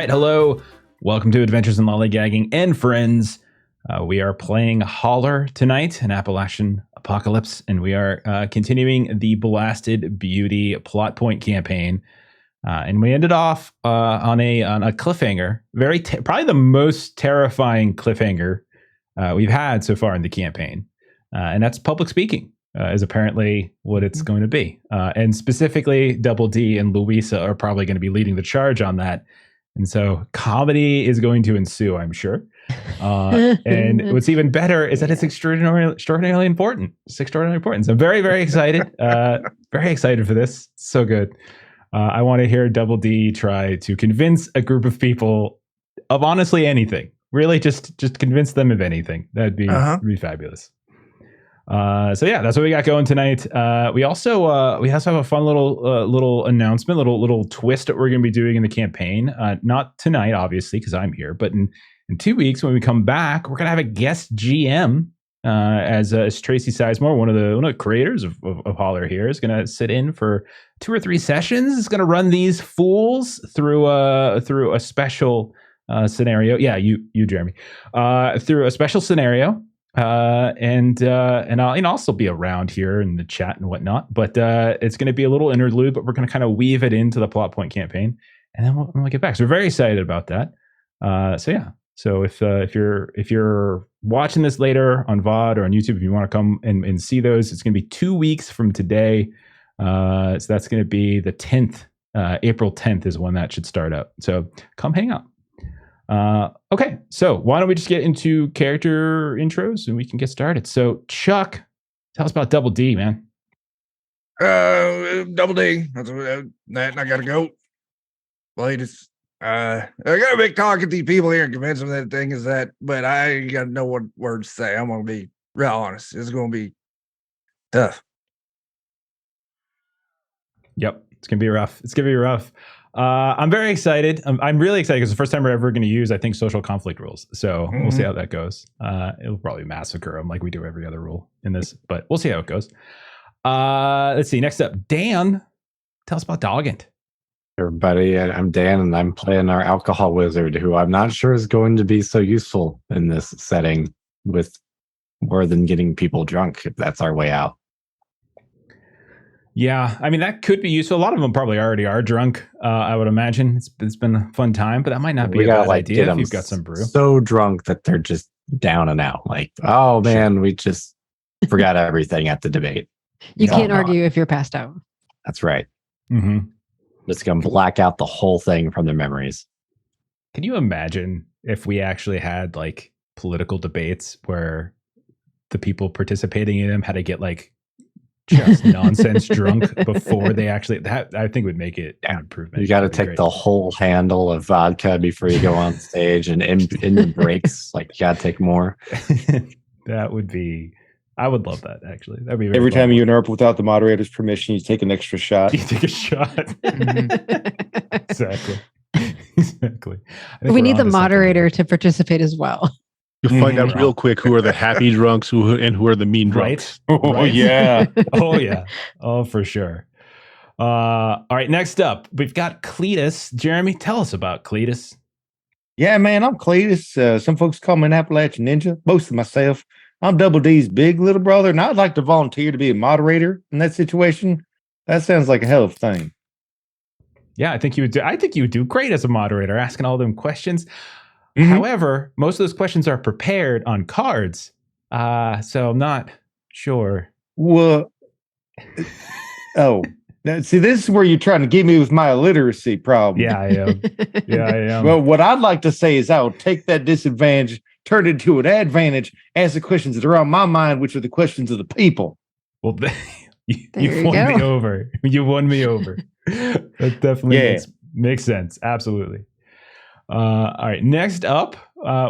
right, hello. Welcome to Adventures in Lollygagging and Friends. We are playing Holler tonight, an Appalachian apocalypse, and we are continuing the Blasted Beauty plot point campaign. And we ended off on a cliffhanger, probably the most terrifying cliffhanger we've had so far in the campaign, and that's public speaking. Is apparently what it's going to be. And specifically, Double D and Louisa are probably going to be leading the charge on that. And so comedy is going to ensue, I'm sure. And what's even better is that it's extraordinarily important. It's extraordinarily important. So I'm very, very excited. Very excited for this. So good. I want to hear Double D try to convince a group of people of honestly anything. Really, just convince them of anything. That'd be fabulous. So yeah, that's what we got going tonight. We also have a fun little announcement, little twist that we're going to be doing in the campaign. Not tonight, obviously, because I'm here, but in 2 weeks when we come back, we're going to have a guest GM as Tracy Sizemore, one of the creators of Holler here, is going to sit in for 2 or 3 sessions. It's going to run these fools through a special scenario. Yeah, you Jeremy, through a special scenario. And I'll also be around here in the chat and whatnot, but it's going to be a little interlude, but we're going to kind of weave it into the plot point campaign, and then we'll get back. So we're very excited about that. So yeah. So if you're watching this later on VOD or on YouTube, if you want to come and see those, it's going to be 2 weeks from today. So that's going to be the 10th. April 10th is when that should start up. So come hang out. Okay, so why don't we just get into character intros and we can get started. So Chuck, tell us about Double D, man. Double D. That's that. I gotta go. Latest. I gotta make talking to these people here and convince them that thing is that, but I gotta know what words to say. I'm gonna be real honest. It's gonna be tough. Yep, it's gonna be rough. I'm very excited. I'm really excited because it's the first time we're ever going to use, I think, social conflict rules. So we'll see how that goes. It'll probably massacre them like we do every other rule in this, but we'll see how it goes. Let's see. Next up, Dan, tell us about Doggant. Everybody, I'm Dan, and I'm playing our alcohol wizard, who I'm not sure is going to be so useful in this setting with more than getting people drunk, if that's our way out. Yeah, I mean, that could be useful. A lot of them probably already are drunk, I would imagine. It's been a fun time, but that might not be a bad idea if you've got some brew. So drunk that they're just down and out. Like, oh man, we just forgot everything at the debate. You can't argue if you're passed out. That's right. Mm-hmm. Just going to black out the whole thing from their memories. Can you imagine if we actually had like political debates where the people participating in them had to get like just nonsense drunk before they actually, that I think would make it an improvement. You got to take the whole handle of vodka before you go on stage, and in the breaks, like you got to take more. That would be, I would love that actually. That'd be every time you interrupt without the moderator's permission, you take an extra shot. You take a shot. Exactly. We need the moderator to participate as well. You'll find out real quick who are the happy drunks and who are the mean drunks. Right? Oh, yeah. Oh, yeah. Oh, for sure. All right, next up, we've got Cletus. Jeremy, tell us about Cletus. Yeah, man, I'm Cletus. Some folks call me an Appalachian Ninja. Most of myself. I'm Double D's big little brother, and I'd like to volunteer to be a moderator in that situation. That sounds like a hell of a thing. Yeah, I think you would do great as a moderator, asking all them questions. Mm-hmm. However, most of those questions are prepared on cards, so I'm not sure. Well, now, see, this is where you're trying to get me with my illiteracy problem. Yeah, I am. Yeah, I am. Well, what I'd like to say is I'll take that disadvantage, turn it into an advantage, ask the questions that are on my mind, which are the questions of the people. Well, you won me over. You won me over. That definitely makes sense. Absolutely. All right. Next up,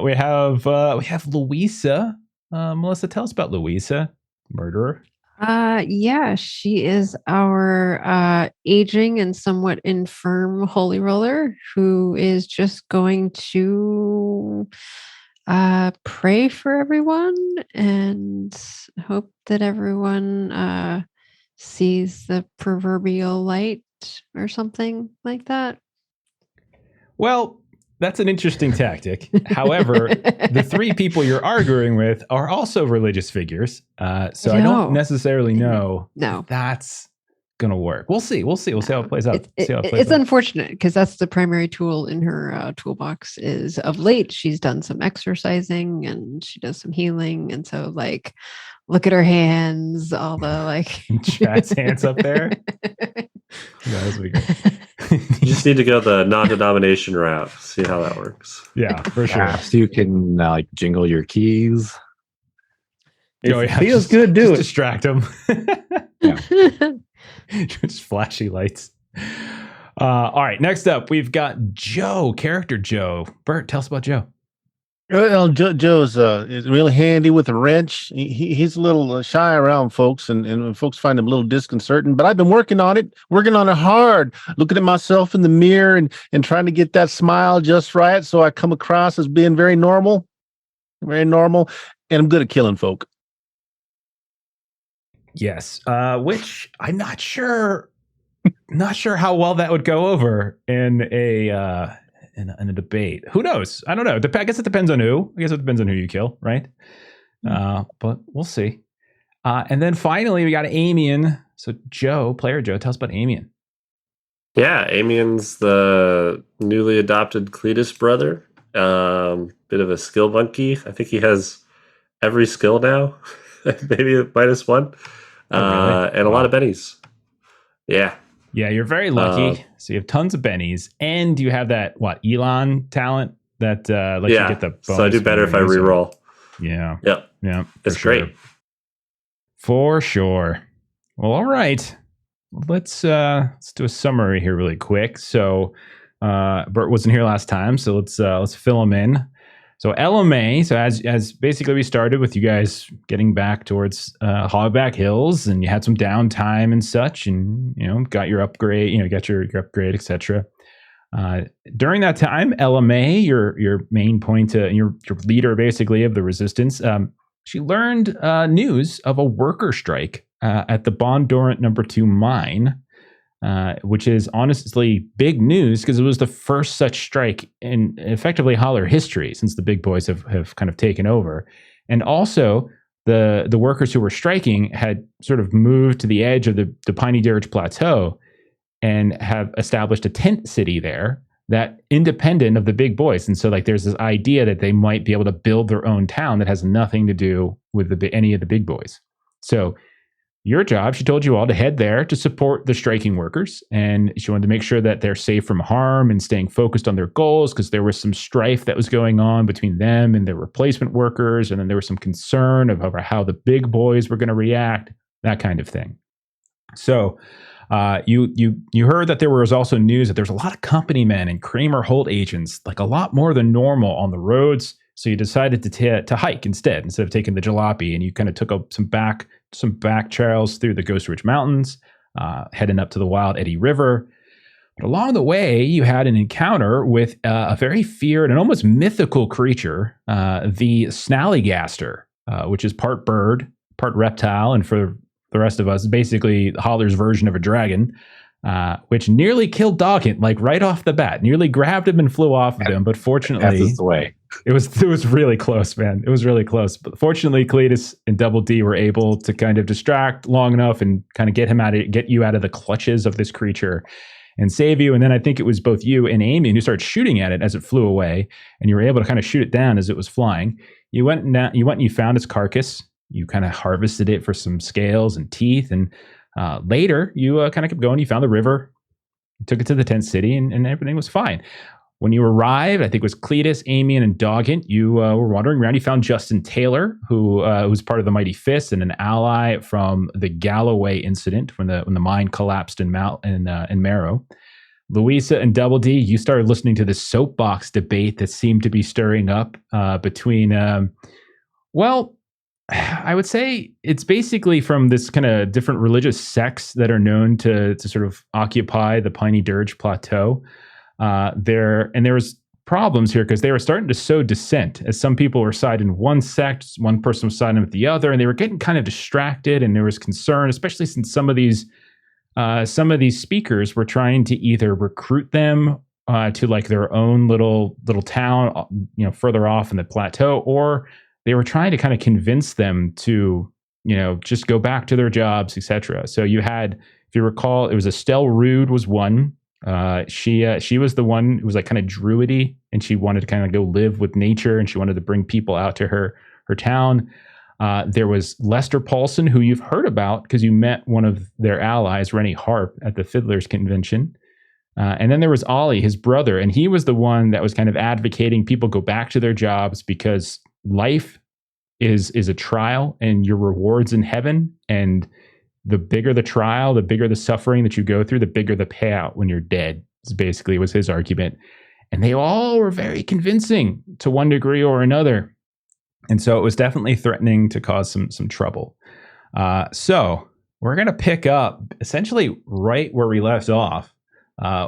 we have Louisa. Melissa, tell us about Louisa, murderer. Yeah, she is our aging and somewhat infirm holy roller who is just going to pray for everyone and hope that everyone sees the proverbial light or something like that. Well, That's an interesting tactic. However, the three people you're arguing with are also religious figures. So I don't necessarily know if that's going to work. We'll see. We'll see how it plays out. It's unfortunate because that's the primary tool in her toolbox. Is of late she's done some exercising and she does some healing, and so like, look at her hands, all the like Chad's hands up there. That would be great. You just need to go the non-denomination route. See how that works. Yeah, for sure. So you can like jingle your keys. It feels good. Do just it. Distract them. Just flashy lights. All right. Next up, we've got Joe, character Joe. Bert, tell us about Joe. Well, Joe's is really handy with a wrench. He's a little shy around folks, and folks find him a little disconcerting. But I've been working on it hard, looking at myself in the mirror and trying to get that smile just right, so I come across as being very normal, and I'm good at killing folk. Yes, which I'm not sure how well that would go over in a debate. Who knows? I don't know. I guess it depends on who. I guess it depends on who you kill, right? But we'll see. And then finally, we got Amian. So Joe, player Joe, tell us about Amian. Yeah, Amian's the newly adopted Cletus brother. Bit of a skill monkey. I think he has every skill now, maybe -1. Really? And a lot of bennies. Yeah. Yeah, you're very lucky. So you have tons of bennies, and you have that Elon talent that lets you get the bonus. So I do better if I reroll. Yeah. Yep. Yeah. It's great. For sure. Well, all right. Let's do a summary here really quick. So Bert wasn't here last time, so let's fill him in. So LMA, so as basically we started with you guys getting back towards Hogback Hills, and you had some downtime and such, and got your upgrade, got your upgrade, etc. During that time, LMA, your main point, your leader basically of the resistance, she learned news of a worker strike at the Bondurant No. 2 mine. Which is honestly big news because it was the first such strike in effectively Holler history since the big boys have kind of taken over. And also the workers who were striking had sort of moved to the edge of the Piney Dirge Plateau and have established a tent city there that independent of the big boys. And so there's this idea that they might be able to build their own town that has nothing to do with any of the big boys. So your job, she told you all to head there to support the striking workers, and she wanted to make sure that they're safe from harm and staying focused on their goals because there was some strife that was going on between them and their replacement workers, and then there was some concern over how the big boys were going to react, that kind of thing. So you heard that there was also news that there's a lot of company men and Kramer Holt agents, a lot more than normal on the roads. So you decided to hike instead of taking the jalopy, and you kind of took up some back trails through the Ghost Ridge Mountains, heading up to the Wild Eddy River. But along the way, you had an encounter with a very feared and almost mythical creature, the Snallygaster, which is part bird, part reptile, and for the rest of us, basically Holler's version of a dragon, which nearly killed Doggett, right off the bat. Nearly grabbed him and flew off of him, but fortunately, that's the way. It was really close, man. It was really close. But fortunately, Cletus and Double D were able to kind of distract long enough and kind of get you out of the clutches of this creature and save you. And then I think it was both you and Amian who started shooting at it as it flew away, and you were able to kind of shoot it down as it was flying. You went and you found its carcass. You kind of harvested it for some scales and teeth, and later you kind of kept going. You found the river, took it to the tent city, and everything was fine. When you arrived, I think it was Cletus, Amian, and Doggett, you were wandering around. You found Justin Taylor, who was part of the Mighty Fist and an ally from the Galloway incident when the mine collapsed in Marrow. Louisa and Double D, you started listening to the soapbox debate that seemed to be stirring up between, I would say it's basically from this kind of different religious sects that are known to sort of occupy the Piney Dirge Plateau. There was problems here because they were starting to sow dissent, as some people were siding one sect, one person was siding with the other, and they were getting kind of distracted, and there was concern, especially since some of these speakers were trying to either recruit them to like their own little town, further off in the plateau, or they were trying to kind of convince them to, just go back to their jobs, etc. So you had, if you recall, it was Estelle Rude was one. She was the one who was like kind of druidy, and she wanted to kind of go live with nature, and she wanted to bring people out to her town. There was Lester Paulson, who you've heard about because you met one of their allies, Rennie Harp, at the Fiddlers Convention. And then there was Ollie, his brother, and he was the one that was kind of advocating people go back to their jobs because life is a trial and your reward's in heaven. And the bigger the trial, the bigger the suffering that you go through, the bigger the payout when you're dead, basically was his argument. And they all were very convincing to one degree or another. And so it was definitely threatening to cause some trouble. So we're going to pick up essentially right where we left off.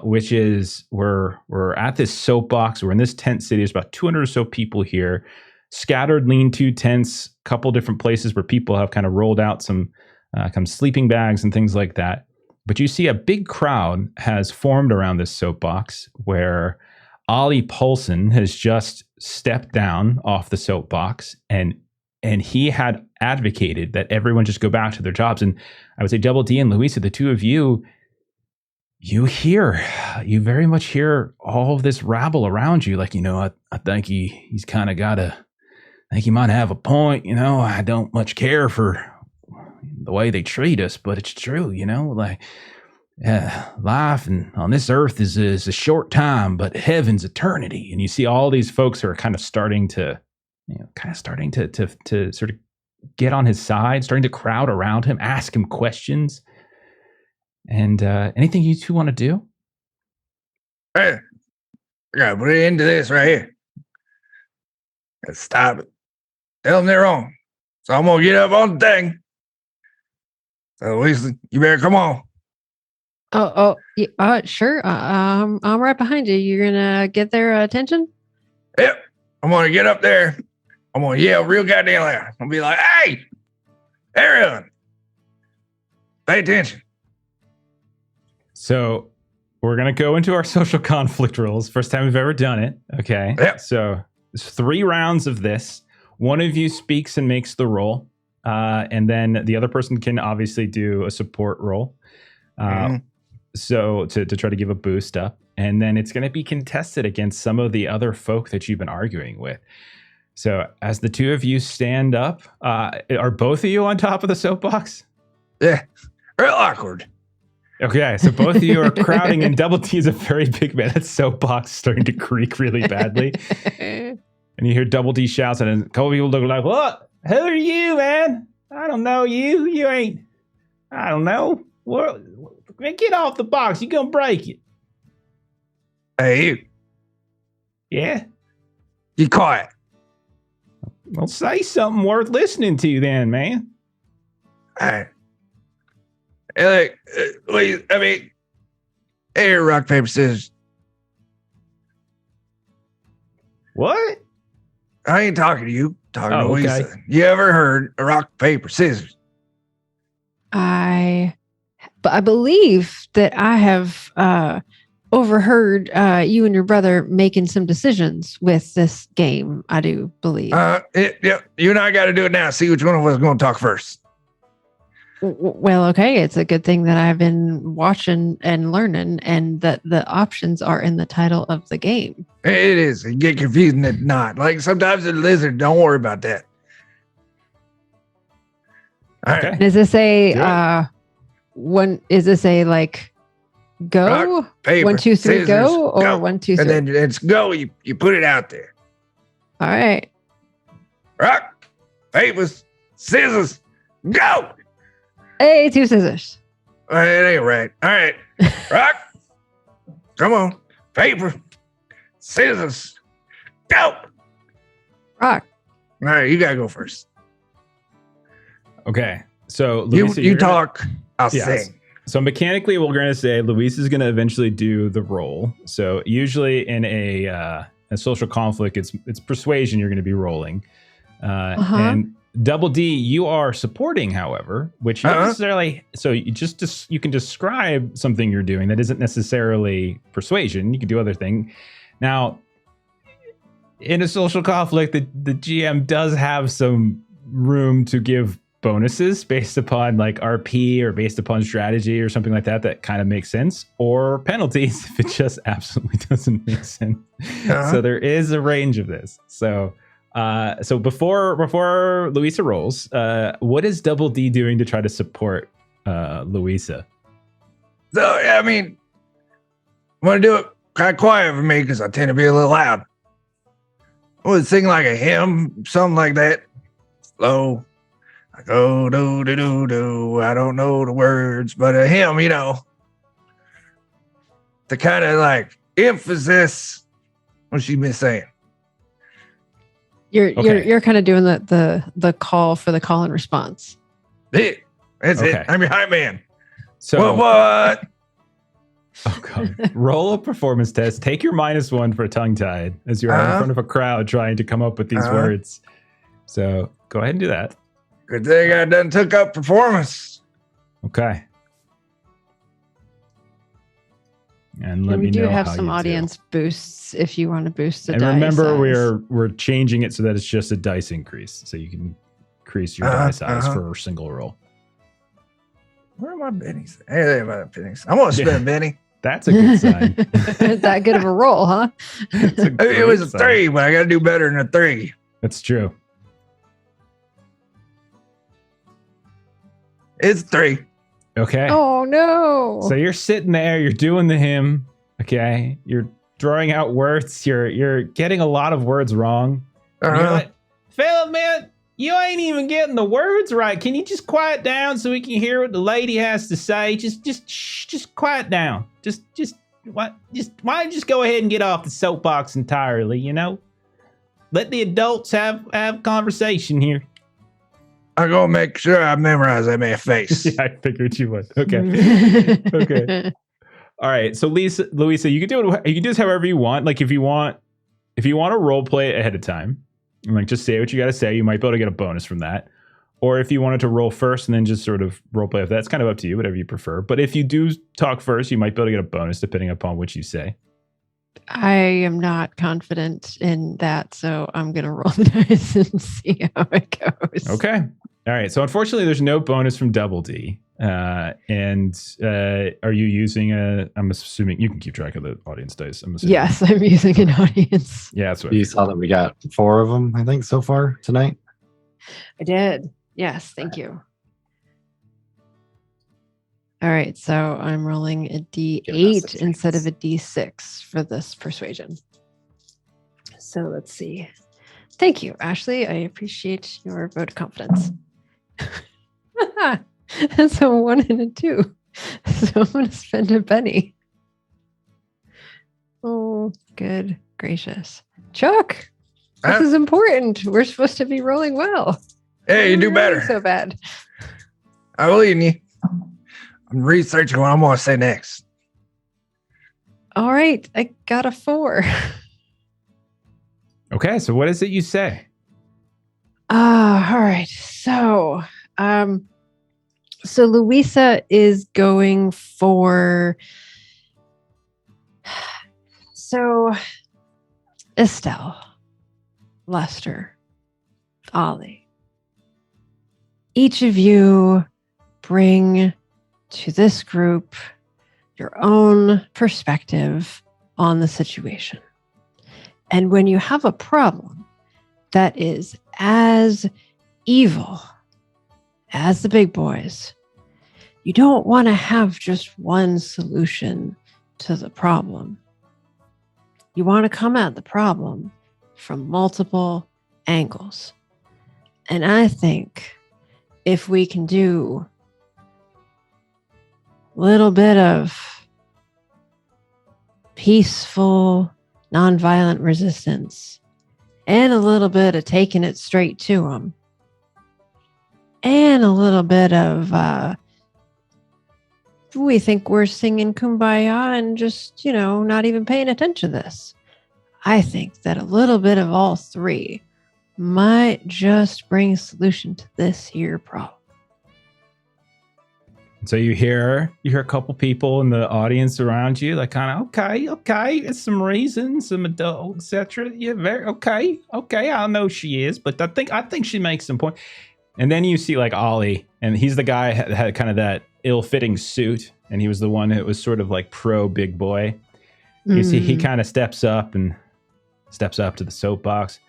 Which is we're at this soapbox. We're in this tent city. There's about 200 or so people here, scattered lean-to tents, a couple different places where people have kind of rolled out some sleeping bags and things like that. But you see a big crowd has formed around this soapbox where Ollie Paulson has just stepped down off the soapbox and he had advocated that everyone just go back to their jobs. And I would say Double D and Louisa, the two of you very much hear all of this rabble around you. Like, I think he's kind of I think he might have a point. I don't much care for the way they treat us, but it's true, like life and on this earth is a short time, but heaven's eternity. And you see all these folks who are kind of starting to sort of get on his side, starting to crowd around him, ask him questions. And anything you two want to do? Hey, I gotta put an end to this right here. Gotta stop it. Tell them they're wrong. So I'm gonna get up on the thing. So Lisa, you better come on. Yeah, sure. I'm right behind you. You're gonna get their attention? Yep. I'm gonna get up there. I'm gonna yell real goddamn loud. I'm gonna be like, hey, everyone, pay attention. So we're going to go into our social conflict rules. First time we've ever done it. Okay. Yep. So there's 3 rounds of this. One of you speaks and makes the roll. And then the other person can obviously do a support roll. So to try to give a boost up. And then it's going to be contested against some of the other folk that you've been arguing with. So as the two of you stand up, are both of you on top of the soapbox? Yeah. Real awkward. Okay, so both of you are crowding, and Double T is a very big man. That soapbox is starting to creak really badly. And you hear Double D shouts, and a couple people look like, "What? Who are you, man? I don't know you. You ain't. I don't know. Well, get off the box. You're going to break it." Hey, you. Yeah? You quiet. Well, say something worth listening to then, man. All right. Hey, hey, rock, paper, scissors. What? I ain't talking to you. Talking to Oh, okay. Lisa. You ever heard of rock, paper, scissors? I believe that I have overheard you and your brother making some decisions with this game. I do believe. Yeah, you and I got to do it now. See which one of us is going to talk first. Well, okay. It's a good thing that I've been watching and learning, and that the options are in the title of the game. It is. You get confused and it's not. Like sometimes it's a lizard. Don't worry about that. All right. Okay. Does this say Good. is this a like go? Rock, paper, 1, 2, 3, scissors, go, or 1, 2, 3? And then it's go. You put it out there. All right. Rock, paper, scissors, go. Hey, 2 scissors. It ain't right. All right. Rock. Come on. Paper. Scissors. Go. Rock. All right. You got to go first. Okay. So You Louisa, you're gonna- talk. I'll Yes. sing. So mechanically, we're going to say Luis is going to eventually do the roll. So usually in a social conflict, it's persuasion you're going to be rolling. And Double D, you are supporting, however, which you don't Uh-huh. necessarily. So you can describe something you're doing that isn't necessarily persuasion. You can do other thing. Now, in a social conflict, the GM does have some room to give bonuses based upon like RP or based upon strategy or something like that. That kind of makes sense, or penalties if it just absolutely doesn't make sense. Uh-huh. So there is a range of this. So before Louisa rolls, what is Double D doing to try to support Louisa? So, I mean, I'm going to do it kind of quiet for me because I tend to be a little loud. I would sing like a hymn, something like that. Slow. Like, oh, do, do, do, do. I don't know the words, but a hymn, you know, to kind of like emphasis what she's been saying. You're kind of doing the call for the call and response. That's Okay. it. I'm your hype man. So What? Oh god! Roll a performance test. Take your -1 for tongue-tied as you're in front of a crowd trying to come up with these words. So go ahead and do that. Good thing I done took up performance. Okay. And let And me we do know have how some you do. audience boosts if you want to boost the And die remember, size. we're changing it so that it's just a dice increase, so you can increase your die size for a single roll. Where are my bennies? Hey, there are my bennies. I want to spend a benny. That's a good sign. That good of a roll, huh? It's a It was a great sign. 3, but I got to do better than a 3. That's true. It's 3. Okay. Oh no! So you're sitting there, you're doing the hymn, okay? You're throwing out words, you're getting a lot of words wrong. And you're like, Philip, man, you ain't even getting the words right. Can you just quiet down so we can hear what the lady has to say? Just quiet down. Why don't you just go ahead and get off the soapbox entirely, you know? Let the adults have conversation here. I'm going to make sure I memorize that man's face. Yeah, I figured you would. Okay. Okay. All right. So Louisa, you can do it. You can do this however you want. Like if you want to role play it ahead of time, and like just say what you got to say, you might be able to get a bonus from that. Or if you wanted to roll first and then just sort of role play, if that's kind of up to you, whatever you prefer. But if you do talk first, you might be able to get a bonus depending upon what you say. I am not confident in that, so I'm gonna roll the dice and see how it goes. Okay. All right. So unfortunately, there's no bonus from Double D. Are you using I'm assuming you can keep track of the audience dice. I'm assuming. Yes, I'm using an audience. Yeah, that's what You saw that we got 4 of them, I think, so far tonight. I did. Yes, thank you. All right, so I'm rolling a D8 instead of a D6 for this persuasion. So let's see. Thank you, Ashley. I appreciate your vote of confidence. That's a 1 and a 2. So I'm going to spend a penny. Oh, good gracious. Chuck, this is important. We're supposed to be rolling well. Hey, you do better. So bad. I believe in you. I'm researching what I'm going to say next. All right, I got a 4. Okay, so what is it you say? All right. So Louisa is going for Estelle, Lester, Ollie. Each of you bring to this group your own perspective on the situation. And when you have a problem that is as evil as the big boys, you don't want to have just one solution to the problem. You want to come at the problem from multiple angles. And I think if we can do a little bit of peaceful, nonviolent resistance and a little bit of taking it straight to them and a little bit of we think we're singing Kumbaya and just, not even paying attention to this. I think that a little bit of all three might just bring a solution to this here problem. So you hear a couple people in the audience around you, like kind of okay, it's some reason, some adult, etc. Yeah, very okay. I know she is, but I think she makes some point. And then you see like Ollie, and he's the guy that had kind of that ill-fitting suit, and he was the one that was sort of like pro big boy. You see, he kind of steps up to the soapbox.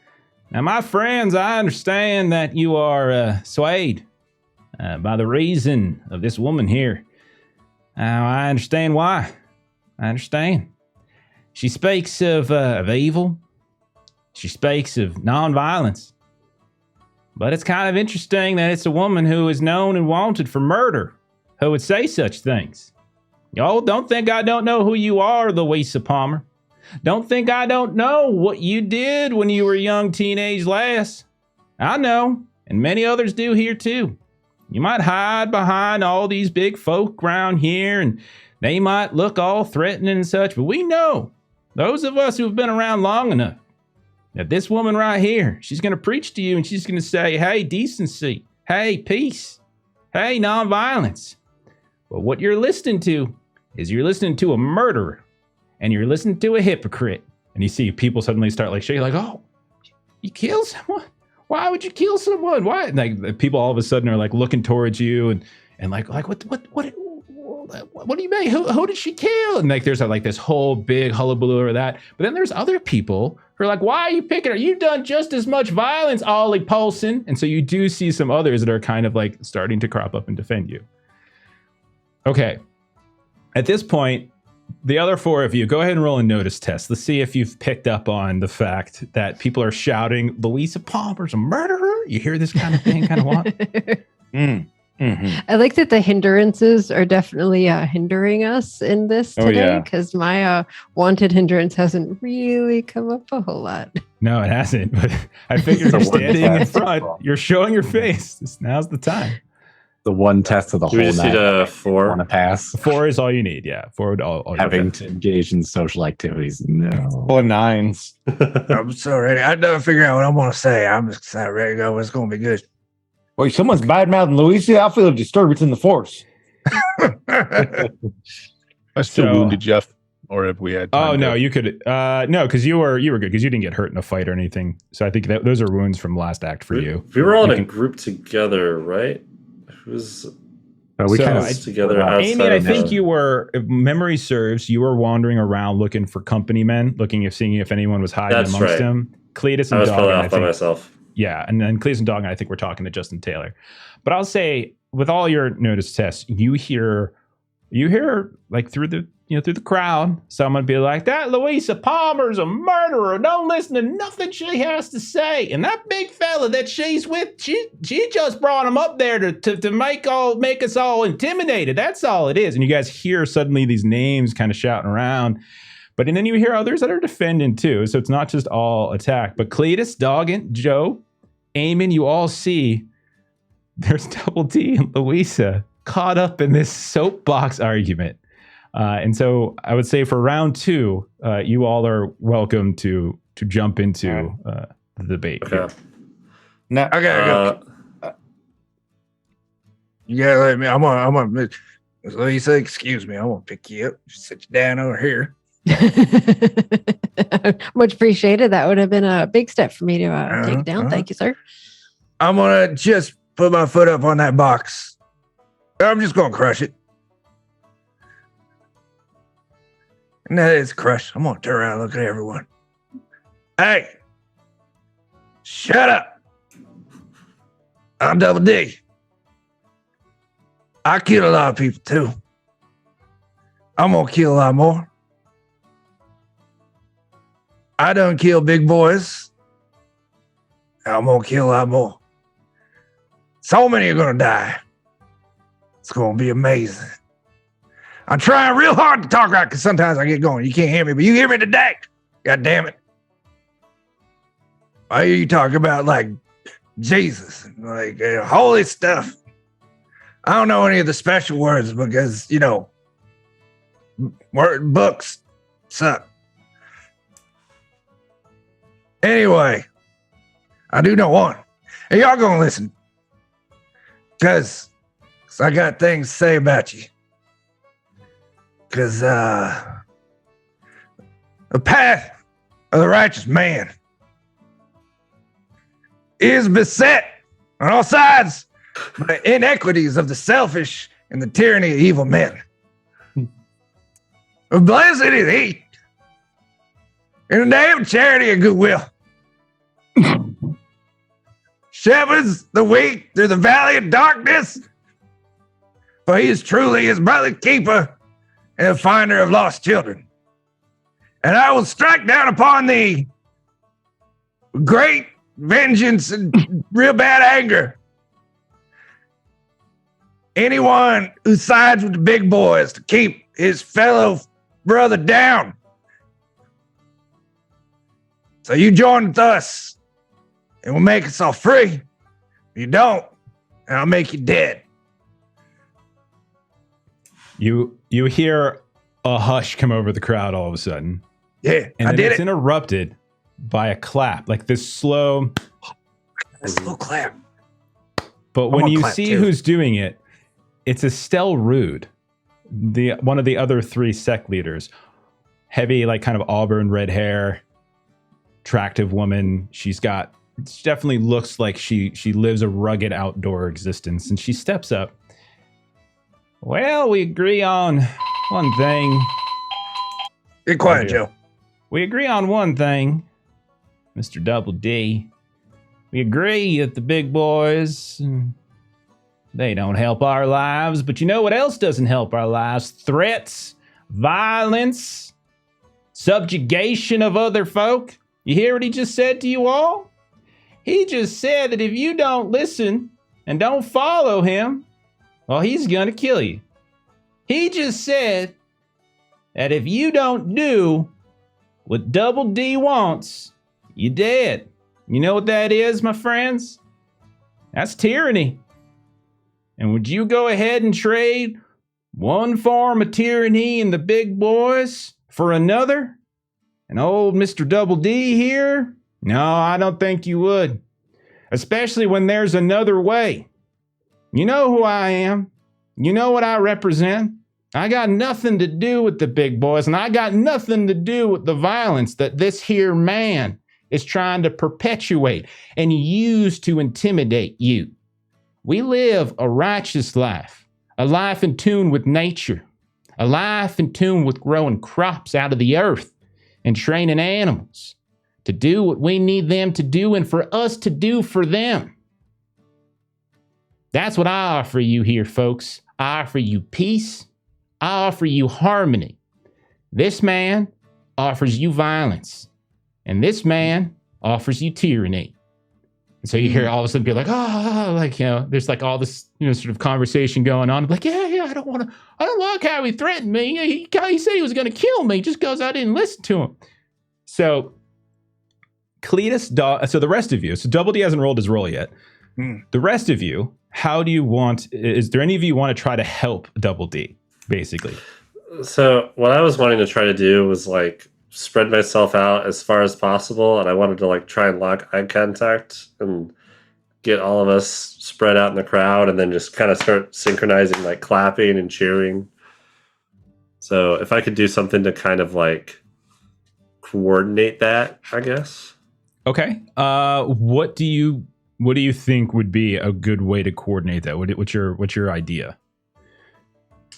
Now, my friends, I understand that you are swayed by the reason of this woman here. Now, I understand why. I understand. She speaks of evil. She speaks of nonviolence. But it's kind of interesting that it's a woman who is known and wanted for murder who would say such things. Y'all don't think I don't know who you are, Louisa Palmer. Don't think I don't know what you did when you were a young teenage lass. I know, and many others do here too. You might hide behind all these big folk around here, and they might look all threatening and such, but we know, those of us who have been around long enough, that this woman right here, she's going to preach to you and she's going to say, hey, decency, hey, peace, hey, nonviolence. But what you're listening to is you're listening to a murderer and you're listening to a hypocrite. And you see people suddenly start like shaking, like, oh, you killed someone? Why would you kill someone? Why? And like people all of a sudden are like looking towards you and like what do you mean? Who did she kill? And like there's like this whole big hullabaloo over that. But then there's other people who are like, why are you picking her? You've done just as much violence, Ollie Paulson. And so you do see some others that are kind of like starting to crop up and defend you. Okay. At this point, the other four of you, go ahead and roll a notice test. Let's see if you've picked up on the fact that people are shouting, Louisa Palmer's a murderer. You hear this kind of thing, kind of what? I like that the hindrances are definitely hindering us in this today, because my wanted hindrance hasn't really come up a whole lot. No, it hasn't. But I figured you're standing in front. You're showing your face. Now's the time. The one test of the whole We just night. need a 4. Want to pass? 4 is all you need. Yeah, 4 would all Having to engage in social activities. No. Or 9s. I'm so ready. I don't figure out what I'm going to say. I'm just excited, ready to go. It's going to be good. Wait, someone's bad mouthing Louisa. I feel a disturbance in the force. I still wounded Jeff, or if we had. Oh no, you could. No, because you were good because you didn't get hurt in a fight or anything. So I think that those are wounds from last act for you. We were all in a group together, right? Who's we so kind I- of together outside Amy, I of think the- you were, if memory serves, you were wandering around looking for company men, seeing if anyone was hiding That's amongst right. them. Cletus I and was probably Dog, off by myself. yeah, and then Cletus and Dog, and I think we're talking to Justin Taylor. But I'll say, with all your notice tests, you hear like through the crowd, someone be like, "That Louisa Palmer's a murderer. Don't listen to nothing she has to say." And that big fella that she's with, she just brought him up there to make us all intimidated. That's all it is. And you guys hear suddenly these names kind of shouting around. But and then you hear others that are defending too. So it's not just all attack. But Cletus, Doggin, Joe, Eamon, you all see there's Double D and Louisa caught up in this soapbox argument. And so I would say for round 2, you all are welcome to jump into the debate. Okay. Now, I gotta go. You gotta let me. I'm gonna. Lisa, excuse me. I'm gonna pick you up. Sit you down over here. Much appreciated. That would have been a big step for me to take down. Thank you, sir. I'm gonna just put my foot up on that box. I'm just gonna crush it. And that is crushed. I'm gonna turn around and look at everyone. Hey, shut up. I'm Double D. I killed a lot of people too. I'm gonna kill a lot more. I done kill big boys. I'm gonna kill a lot more. So many are gonna die. It's gonna be amazing. I'm trying real hard to talk right because sometimes I get going. You can't hear me, but you hear me today. God damn it. I hear you talk about like Jesus, like holy stuff. I don't know any of the special words because, books suck. Anyway, I do know one. And y'all gonna listen. Because I got things to say about you. Because the path of the righteous man is beset on all sides by the inequities of the selfish and the tyranny of evil men. But blessed is he in the name of charity and goodwill. Shepherds the weak through the valley of darkness, for he is truly his brother's keeper and the finder of lost children. And I will strike down upon thee great vengeance and real bad anger anyone who sides with the big boys to keep his fellow brother down. So you join with us and we'll make us all free. If you don't, and I'll make you dead. You hear a hush come over the crowd all of a sudden. Yeah, And I then did it's it. interrupted by a clap, like this slow. A slow clap. But when gonna you clap see too. who's doing it, it's Estelle Rude, one of the other 3 sect leaders. Heavy, like kind of auburn red hair, attractive woman. She definitely looks like she lives a rugged outdoor existence. And she steps up. Well, we agree on one thing. Be quiet, Oh, dear. Joe. We agree on one thing, Mr. Double D. We agree that the big boys, they don't help our lives. But you know what else doesn't help our lives? Threats, violence, subjugation of other folk. You hear what he just said to you all? He just said that if you don't listen and don't follow him, well, he's going to kill you. He just said that if you don't do what Double D wants, you're dead. You know what that is, my friends? That's tyranny. And would you go ahead and trade one form of tyranny in the big boys for another? And old Mr. Double D here? No, I don't think you would. Especially when there's another way. You know who I am. You know what I represent. I got nothing to do with the big boys, and I got nothing to do with the violence that this here man is trying to perpetuate and use to intimidate you. We live a righteous life, a life in tune with nature, a life in tune with growing crops out of the earth and training animals to do what we need them to do and for us to do for them. That's what I offer you here, folks. I offer you peace. I offer you harmony. This man offers you violence. And this man offers you tyranny. And so you hear all of a sudden be like, there's like all this, sort of conversation going on. Like, I don't like how he threatened me. He said he was going to kill me just because I didn't listen to him. So Cletus, so the rest of you, so Double D hasn't rolled his roll yet. The rest of you, how do you want, is there any of you want to try to help Double D, basically? So what I was wanting to try to do was like spread myself out as far as possible, and I wanted to like try and lock eye contact and get all of us spread out in the crowd, and then just kind of start synchronizing, like clapping and cheering. So if I could do something to kind of like coordinate that, I guess. Okay. What do you think would be a good way to coordinate that? What's your idea?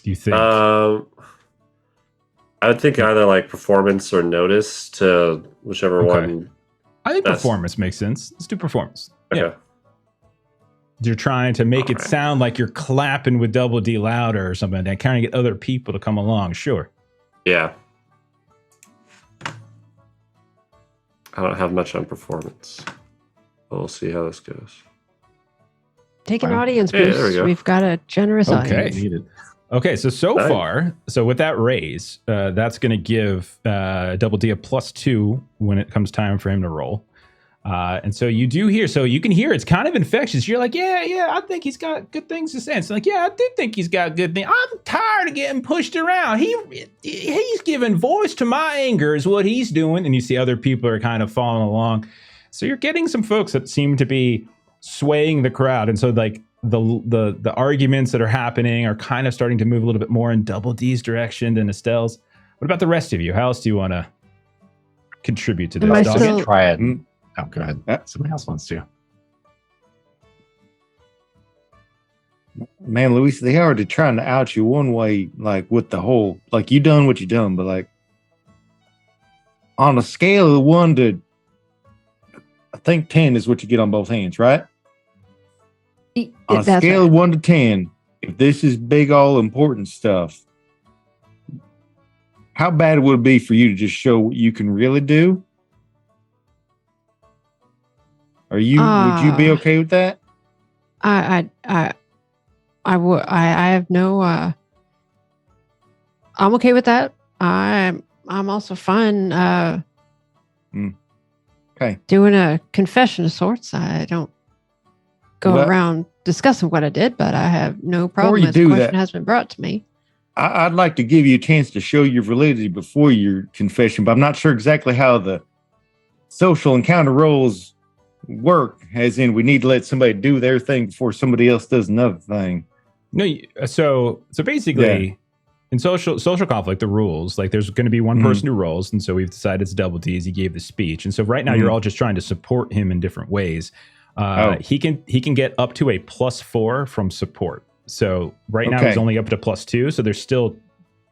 Do you think? I would think either like performance or notice to whichever one. I think performance makes sense. Let's do performance. Okay. Yeah. You're trying to make it sound like you're clapping with Double D louder or something, and kind of get other people to come along. Sure. Yeah. I don't have much on performance. We'll see how this goes. Take an Fine. audience Hey, there boost. we go. We've got a generous audience. Needed. Okay, so Nice. far, with that raise, that's going to give Double D a +2 when it comes time for him to roll. And so you do hear, so you can hear it's kind of infectious. You're like, yeah, I think he's got good things to say. It's like, yeah, I do think he's got good things. I'm tired of getting pushed around. He's giving voice to my anger is what he's doing. And you see other people are kind of following along. So you're getting some folks that seem to be swaying the crowd, and so like the arguments that are happening are kind of starting to move a little bit more in Double D's direction than Estelle's. What about the rest of you? How else do you want to contribute to Am I this? I'll still- try it. Oh, go ahead. Somebody else wants to. Man, Luis, they already trying to out you one way, like with the whole, like you done what you done, but like on a scale of 1 to, I think 10 is what you get on both hands, right? On a That's scale right. of 1 to 10, if this is big, all important stuff, how bad would it be for you to just show what you can really do? Would you be okay with that? I would. I have no. I'm okay with that. I'm also fine. Okay. Doing a confession of sorts. I don't go Well, around discussing what I did, but I have no problem you if the do question that- has been brought to me. I'd like to give you a chance to show your validity before your confession, but I'm not sure exactly how the social encounter roles work, as in we need to let somebody do their thing before somebody else does another thing. No, so basically, in social conflict, the rules, like there's going to be one person who rolls, and so we've decided it's Double D as he gave the speech, and so right now you're all just trying to support him in different ways. He can get up to a +4 from support. So right now he's only up to +2, so there's still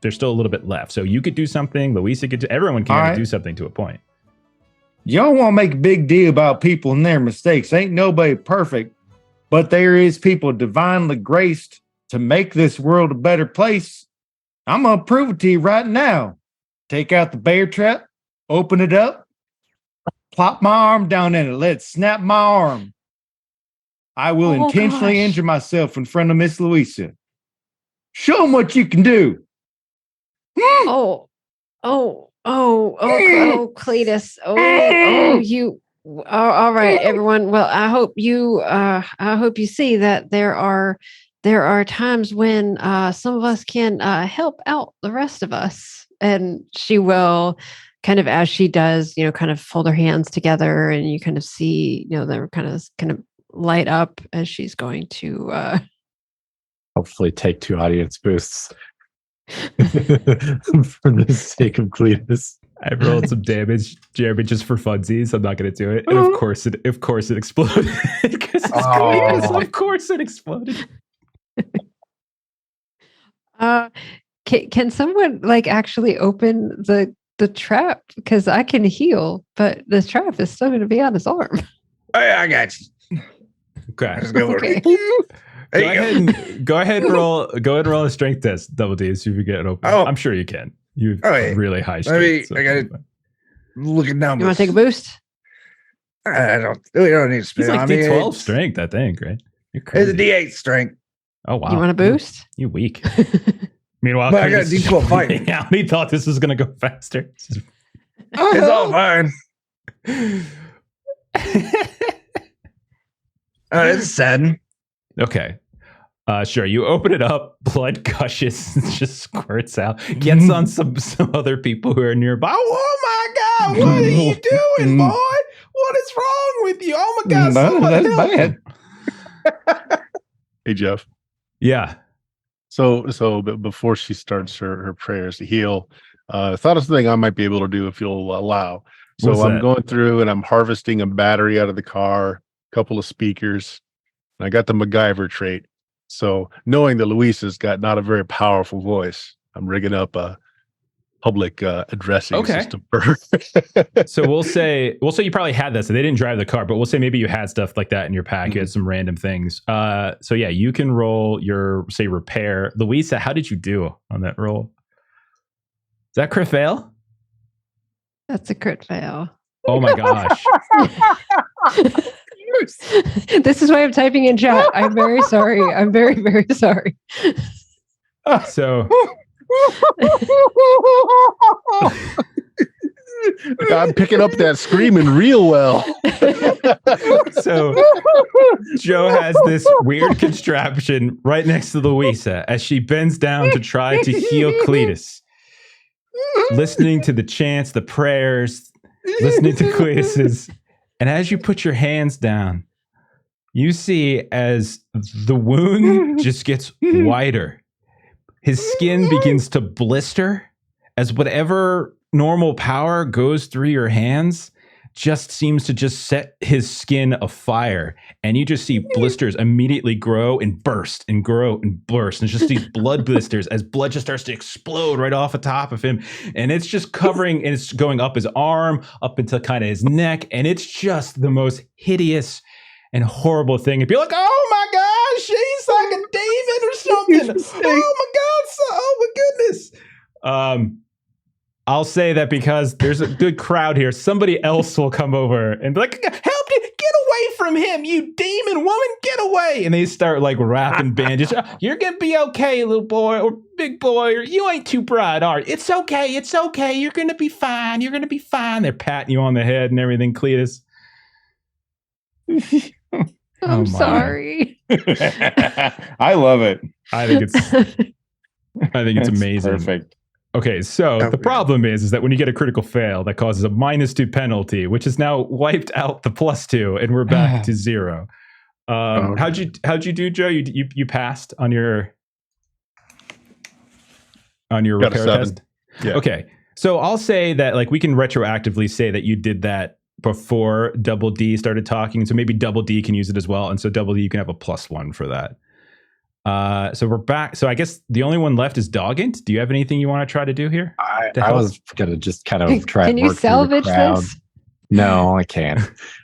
a little bit left. So you could do something, Louisa could do, everyone can All right. do something to a point. Y'all want to make a big deal about people and their mistakes. Ain't nobody perfect, but there is people divinely graced to make this world a better place. I'm going to prove it to you right now. Take out the bear trap, open it up, plop my arm down in it, let it snap my arm. I will Oh, intentionally gosh. injure myself in front of Miss Louisa. Show them what you can do. Oh, Cletus. You. All right, everyone. Well, I hope you see that there are times when some of us can help out the rest of us. And she will kind of, as she does, kind of fold her hands together, and you kind of see, they're kind of light up as she's going to. Hopefully take 2 audience boosts for the sake of Cletus. I rolled some damage, Jeremy, just for funsies. I'm not going to do it, and of course it exploded. Because it's Cletus. Of course it exploded. Can someone actually open the trap, because I can heal, but the trap is still going to be on his arm. Oh, yeah, I got you. Okay. Let's go. Okay. Go ahead and roll a strength test, Double D, see if you get it open. Oh. I'm sure you can. You've yeah. really high Maybe strength. I got it. Look at numbers. You want to take a boost? We don't need to He's spend. like I mean, D12 it's strength, I think, right? You're a crazy. D8 strength. Oh wow. You want a boost? You weak. Meanwhile, But I got a Curtis is D12 fighting. freaking out. He thought this was going to go faster. It's all fine. It's sad. Okay. Sure. You open it up, blood gushes, just squirts out, gets on some other people who are nearby. Oh my God, what are you doing, boy? What is wrong with you? Oh my God, No, someone that's help bad. him. Hey, Jeff. Yeah. So before she starts her prayers to heal, thought of something I might be able to do if you'll allow. So What's I'm that? going through and I'm harvesting a battery out of the car, a couple of speakers, and I got the MacGyver trait. So knowing that Luisa's got not a very powerful voice, I'm rigging up a public addressing Okay. system for her. So we'll say you probably had that. So they didn't drive the car, but we'll say maybe you had stuff like that in your pack. You had some random things. So yeah, you can roll your repair. Louisa, how did you do on that roll? Is that crit fail? That's a crit fail. Oh my gosh. This is why I'm typing in chat. I'm very sorry. I'm very, very sorry. So I'm picking up that screaming real well. So Joe has this weird contraption right next to Louisa as she bends down to try to heal Cletus. Listening to the chants, the prayers, listening to Cletus's And as you put your hands down, you see as the wound just gets wider. His skin begins to blister as whatever normal power goes through your hands just seems to just set his skin afire. And you just see blisters immediately grow and burst and grow and burst. And it's just these blood blisters as blood just starts to explode right off the top of him. And it's just covering and it's going up his arm, up into kind of his neck. And it's just the most hideous and horrible thing. It'd be like, oh my gosh, she's like a demon or something. Oh my God, oh my goodness. I'll say that because there's a good crowd here, somebody else will come over and be like, help me, get away from him, you demon woman, get away. And they start like wrapping bandages. You're gonna be okay, little boy or big boy, or you ain't too bright, are you? It's okay, you're gonna be fine, They're patting you on the head and everything, Cletus. I'm sorry. I love it. I think it's amazing. Perfect. Okay, so the problem is that when you get a critical fail, that causes a -2 penalty, which has now wiped out the +2, and we're back to 0. How'd you do, Joe? You passed on your repair test? Yeah. Okay, so I'll say that like we can retroactively say that you did that before Double D started talking, so maybe Double D can use it as well, and so Double D you can have a +1 for that. So we're back. So I guess the only one left is Doggint. Do you have anything you want to try to do here? I was gonna just kind of try. Can and you work through the salvage crowd. this? No, I can't.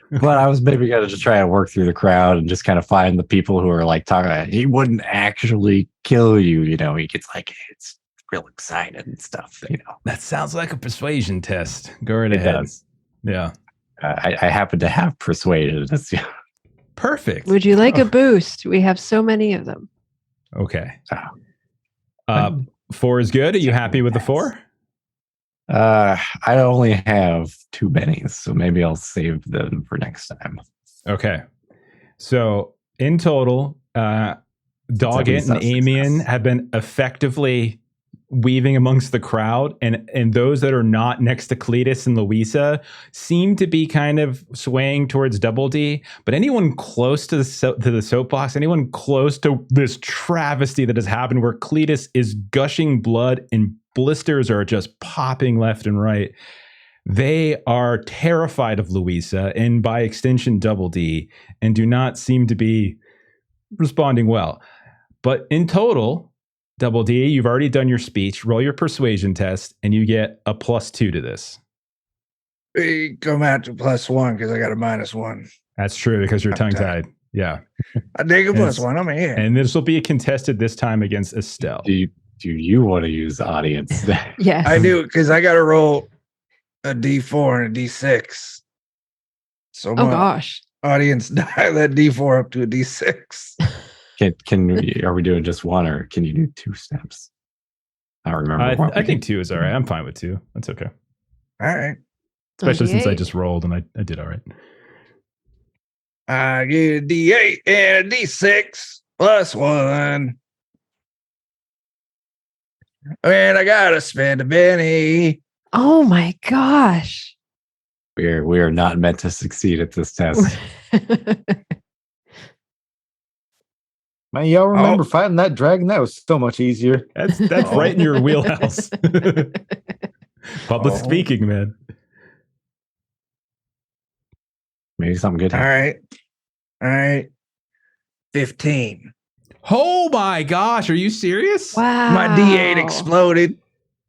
But I was maybe gonna just try and work through the crowd and just kind of find the people who are like talking. He wouldn't actually kill you, you know. He gets like it's real excited and stuff, you know. That sounds like a persuasion test. Go right It ahead. does. Yeah. I happen to have persuaded. That's Perfect. Would you like a boost? We have so many of them. Okay. 4 is good. Are you happy with the 4? I only have 2 bennies, so maybe I'll save them for next time. Okay. So in total, Doggett and Amian have been effectively weaving amongst the crowd, and those that are not next to Cletus and Louisa seem to be kind of swaying towards Double D. But anyone close to the soapbox, anyone close to this travesty that has happened, where Cletus is gushing blood and blisters are just popping left and right, they are terrified of Louisa and by extension Double D, and do not seem to be responding well. But in total, Double D, you've already done your speech. Roll your persuasion test, and you get a +2 to this. We come out to +1 because I got a -1. That's true because you're tongue-tied. Yeah. I dig a Yes. +1. I'm here. And this will be contested this time against Estelle. Do you want to use the audience? Yes. I do because I got to roll a D4 and a D6. So Oh my gosh. audience dial that D4 up to a D6. Are we doing just one, or can you do 2 steps? I don't remember. I think 2 is all right. I'm fine with 2. That's okay. All right. Especially since I Okay. just rolled and I did all right. I get a D8 and a D6 +1. And I gotta spend a penny. Oh my gosh. We are not meant to succeed at this test. Man, y'all remember fighting that dragon? That was so much easier. That's right in your wheelhouse. Public speaking, man. Maybe something good All happens. right. 15. Oh my gosh, are you serious? Wow. My D8 exploded.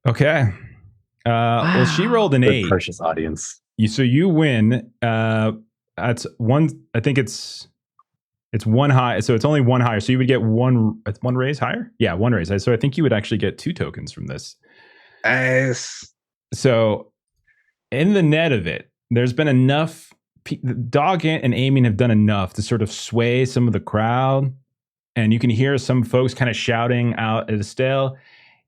Okay. Well, she rolled an Good 8. precious audience. So you win. That's one. I think it's one high. So it's only one higher. So you would get one raise higher. Yeah, one raise. So I think you would actually get 2 tokens from this. Nice. So in the net of it, there's been enough. Dog and Amian have done enough to sort of sway some of the crowd, and you can hear some folks kind of shouting out at Estelle.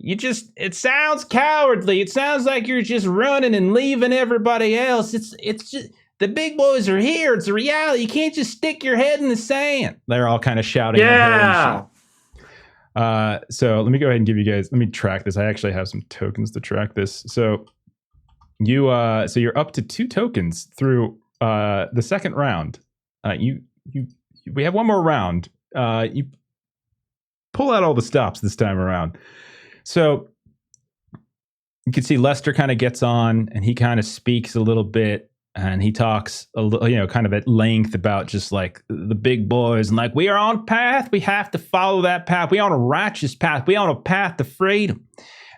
It sounds cowardly. It sounds like you're just running and leaving everybody else. It's just, the big boys are here. It's a reality. You can't just stick your head in the sand. They're all kind of shouting. Yeah. At her. So let me go ahead and give you guys, let me track this. I actually have some tokens to track this. So you're up to 2 tokens through the second round, we have one more round. You pull out all the stops this time around. So you can see Lester kind of gets on and he kind of speaks a little bit, and he talks a little, kind of at length about just like the big boys and like, we are on a path. We have to follow that path. We are on a righteous path. We are on a path to freedom.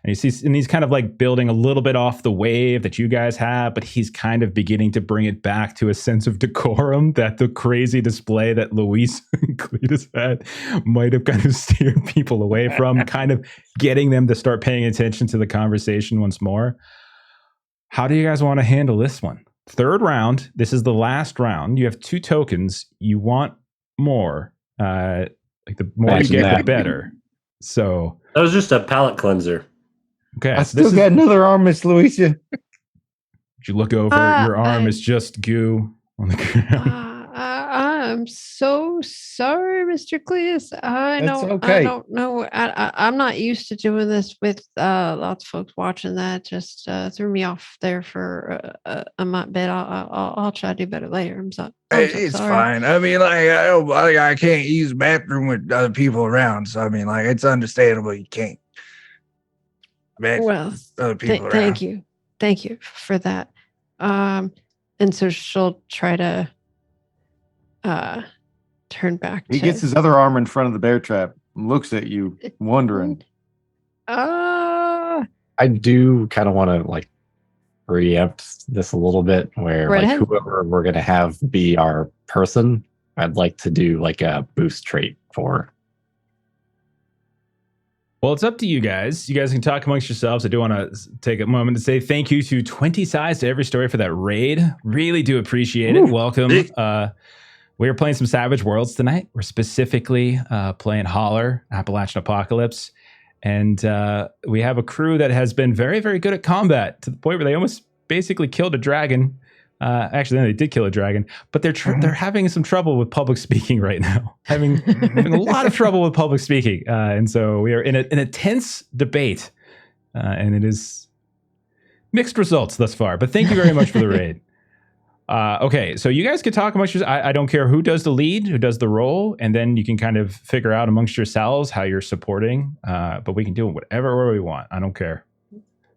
And he's kind of like building a little bit off the wave that you guys have, but he's kind of beginning to bring it back to a sense of decorum that the crazy display that Luis and Cletus had might have kind of steered people away from, kind of getting them to start paying attention to the conversation once more. How do you guys want to handle this one? Third round. This is the last round. You have 2 tokens. You want more. Like the more you get, the better. So that was just a palate cleanser. Okay, I still got another arm, Miss Louisa. You look over, your arm is just goo on the ground. I'm so sorry, Mr. Cletus. I don't know. I'm not used to doing this with lots of folks watching. That just threw me off there for a bit. I'll try to do better later. I'm so It's sorry. fine. I mean, I can't use bathroom with other people around, so I mean, like, it's understandable you can't. Well, other people around. Thank you for that. And so she'll try to turn back. He gets his other arm in front of the bear trap and looks at you, wondering. I do kind of want to like preempt this a little bit, where Right like ahead. whoever we're gonna have be our person, I'd like to do like a boost trait for. Well, it's up to you guys. You guys can talk amongst yourselves. I do want to take a moment to say thank you to 20 Sides to Every Story for that raid. Really do appreciate it. Welcome. We are playing some Savage Worlds tonight. We're specifically playing Holler, Appalachian Apocalypse. And we have a crew that has been very, very good at combat, to the point where they almost basically killed a dragon. Actually, no, they did kill a dragon, but they're having some trouble with public speaking right now. having a lot of trouble with public speaking, and so we are in a tense debate, and it is mixed results thus far. But thank you very much for the raid. Okay, so you guys can talk amongst yourselves. I don't care who does the lead, who does the role, and then you can kind of figure out amongst yourselves how you're supporting. But we can do it whatever we want. I don't care.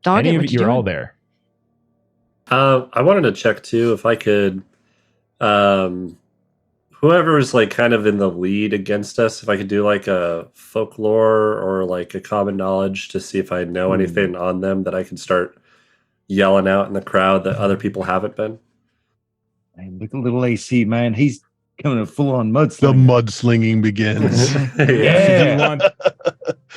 Any of you, you're all there. I wanted to check too if I could, whoever is like kind of in the lead against us, if I could do like a folklore or like a common knowledge to see if I know anything on them that I can start yelling out in the crowd that other people haven't been. Man, look at little AC, man. He's coming full on mudslinging. The mudslinging begins. Yeah.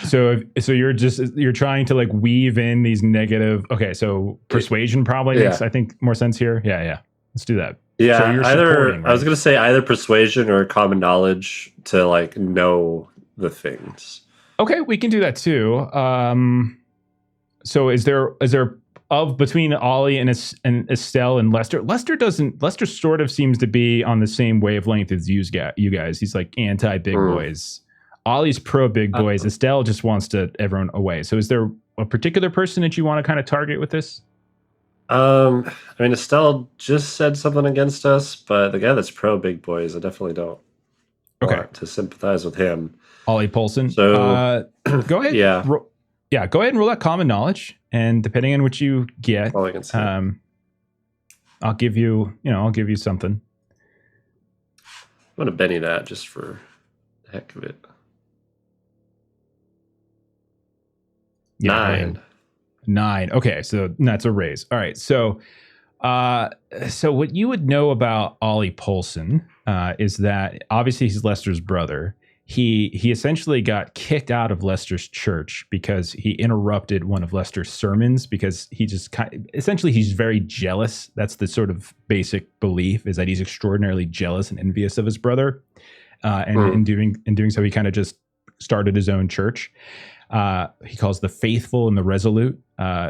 So you're trying to like weave in these negative. Okay, so persuasion probably makes, I think, more sense here. Yeah. Let's do that. Yeah, so you're either right? I was gonna say either persuasion or common knowledge to like know the things. Okay, we can do that too. So is there of between Ollie and Estelle and Lester? Lester sort of seems to be on the same wavelength as you guys. He's like anti big boys. Ollie's pro big boys. Estelle just wants to everyone away. So is there a particular person that you want to kind of target with this? I mean, Estelle just said something against us, but the guy that's pro big boys, I definitely don't want to sympathize with him. Ollie Polson. So go ahead. Go ahead and roll that common knowledge, and depending on what you get, all I can say. I'll give you something. I'm gonna Benny that just for the heck of it. Yeah, 9. Okay, so that's a raise. All right, so what you would know about Ollie Polson is that obviously he's Lester's brother. He essentially got kicked out of Lester's church because he interrupted one of Lester's sermons, because he just essentially he's very jealous. That's the sort of basic belief, is that he's extraordinarily jealous and envious of his brother, and in doing so, he kind of just started his own church. He calls the faithful and the resolute,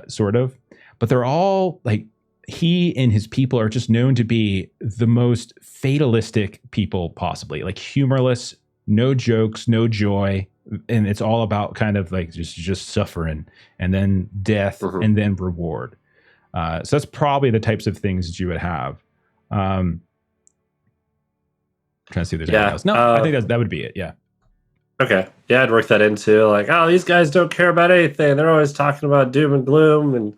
sort of, but they're all like, he and his people are just known to be the most fatalistic people possibly, like humorless, no jokes, no joy, and it's all about kind of like just suffering and then death and then reward. So that's probably the types of things that you would have. Trying to see if there's Yeah, anything else. No, I think that would be it. Yeah. Okay. Yeah, I'd work that into like, oh, these guys don't care about anything. They're always talking about doom and gloom, and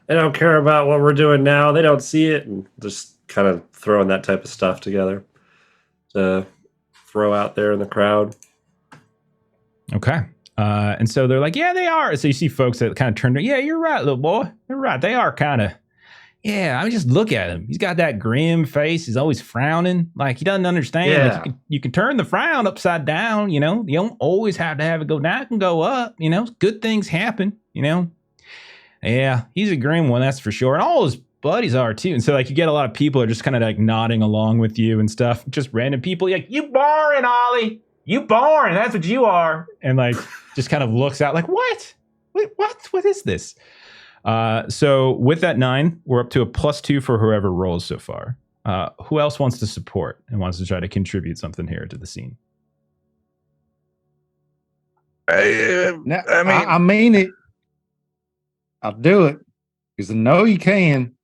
they don't care about what we're doing now. They don't see it, and just kind of throwing that type of stuff together to throw out there in the crowd. Okay. And so they're like, yeah, they are. So you see folks that kind of turn to, yeah, you're right, little boy. You're right. They are kind of, yeah, I mean, just look at him. He's got that grim face. He's always frowning. Like he doesn't understand. Yeah. Like, you can turn the frown upside down, you know. You don't always have to have it go down. It can go up, you know. Good things happen, you know. Yeah, he's a grim one, that's for sure. And all his buddies are too. And so like you get a lot of people are just kind of like nodding along with you and stuff. Just random people. You're like, you boring, Ollie. You boring. That's what you are. And like just kind of looks out like, what? Wait, what is this? So with that 9, we're up to a +2 for whoever rolls so far. Who else wants to support and wants to try to contribute something here to the scene? I mean it. I'll do it because I know you can.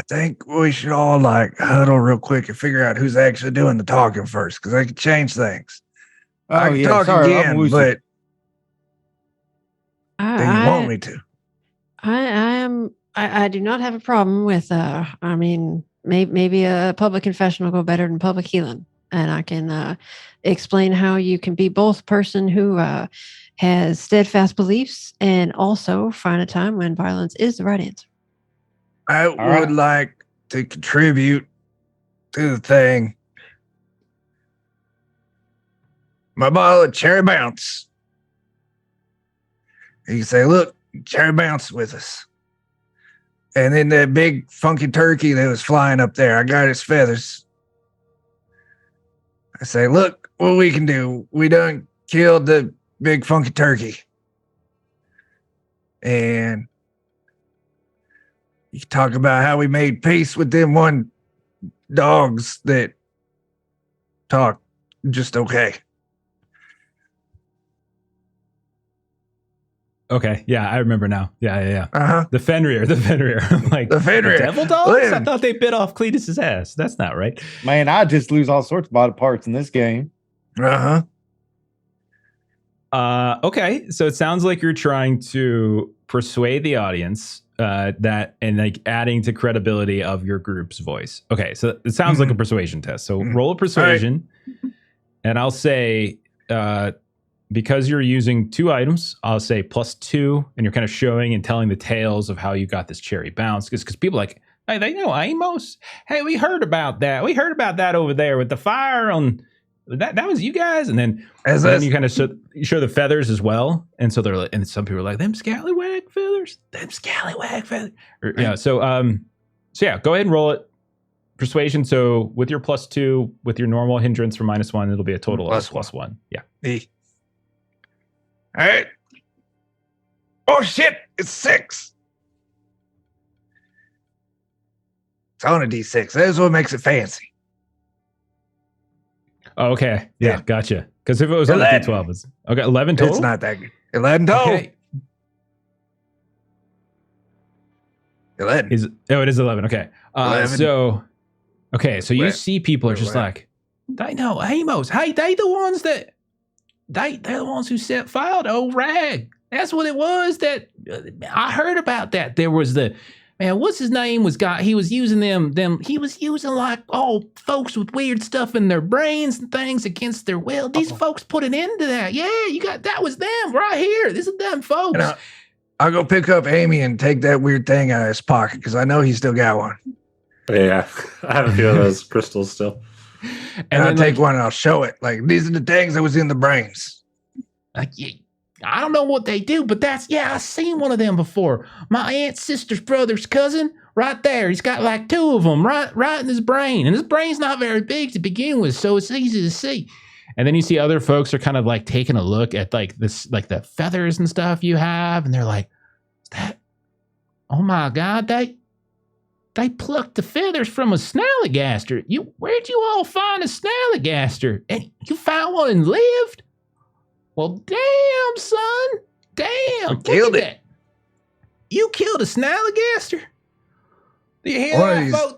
I think we should all like huddle real quick and figure out who's actually doing the talking first, because I can change things. I can talk again, but do you want me to? I do not have a problem with I mean maybe a public confession will go better than public healing, and I can explain how you can be both person who has steadfast beliefs and also find a time when violence is the right answer. I would like to contribute to the thing. My bottle of cherry bounce. You can say, look, cherry bounce with us. And then that big funky turkey that was flying up there, I got his feathers. I say, look what we can do. We done killed the big funky turkey. And you talk about how we made peace with them one dogs that talk just okay. Okay, yeah, I remember now. Yeah. Uh-huh. The Fenrir. I'm like, The Fenrir. The devil dogs? Listen. I thought they bit off Cletus's ass. That's not right. Man, I just lose all sorts of body parts in this game. Uh-huh. Okay, so it sounds like you're trying to persuade the audience that and like adding to credibility of your group's voice. Okay, so it sounds like a persuasion test. So roll a persuasion, and I'll say because you're using 2 items, I'll say +2, and you're kind of showing and telling the tales of how you got this cherry bounce. Because people are like, hey, they know Amos. Hey, we heard about that. We heard about that over there with the fire on. That was you guys, and then you kind of show the feathers as well, and so they're like, and some people are like, them scallywag feathers. Or, yeah. So yeah, go ahead and roll it. Persuasion. So with your +2, with your normal hindrance for -1, it'll be a total of +1. Yeah. All right. Oh shit! It's 6. It's on a D6. That's what makes it fancy. Oh, okay. Yeah, gotcha. Because if it was on a D12, it's okay. 11 total. It's not that good. 11 total. Okay. 11. It is 11. Okay. 11. So you see people are just 11. like, they know Amos. Hey, they're the ones who set fire to old Rag. That's what it was. That I heard about that. There was what's his name he was using he was using like all folks with weird stuff in their brains and things against their will. These folks put an end to that. Yeah, that was them right here. This is them folks. And I'll go pick up Amy and take that weird thing out of his pocket because I know he's still got one. Yeah, I have a few of those crystals still. And I'll take one and I'll show it. Like, these are the things that was in the brains. Like, I don't know what they do, but I've seen one of them before. My aunt's sister's brother's cousin, right there. He's got like 2 of them right in his brain. And his brain's not very big to begin with, so it's easy to see. And then you see other folks are kind of like taking a look at like this, like the feathers and stuff you have. And they're like, oh my God, they plucked the feathers from a snallygaster. Where'd you all find a snallygaster? And you found one and lived? Well, damn, son. Damn. I killed it. That. You killed a snallygaster? Do you hear One of that, these- folks?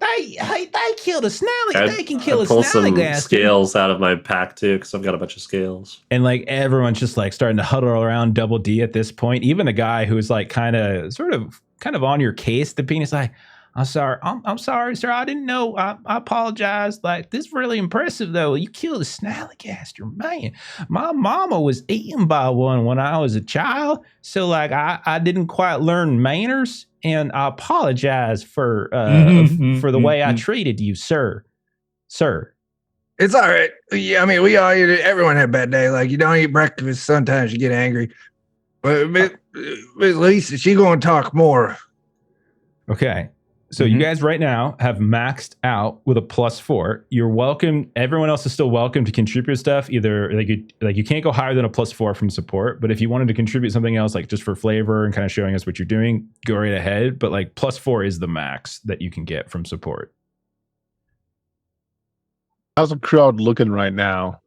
They killed a snally. They can kill I a pull some snallygaster. scales out of my pack too, because I've got a bunch of scales. And like everyone's just like starting to huddle around Double D at this point. Even the guy who's like kind of on your case, the penis like, I'm sorry, I'm sorry, sir. I didn't know. I apologize. Like, this is really impressive though. You killed a snallygaster, man. My mama was eaten by one when I was a child, so like I didn't quite learn manners, and I apologize for the way I treated you, sir. It's all right. Yeah, I mean, we all eat it. Everyone had a bad day. Like, you don't eat breakfast. Sometimes you get angry. But at least she going to talk more. Okay. So you guys right now have maxed out with a +4. You're welcome. Everyone else is still welcome to contribute stuff. Either like you can't go higher than a +4 from support, but if you wanted to contribute something else, like just for flavor and kind of showing us what you're doing, go right ahead. But like +4 is the max that you can get from support. How's the crowd looking right now?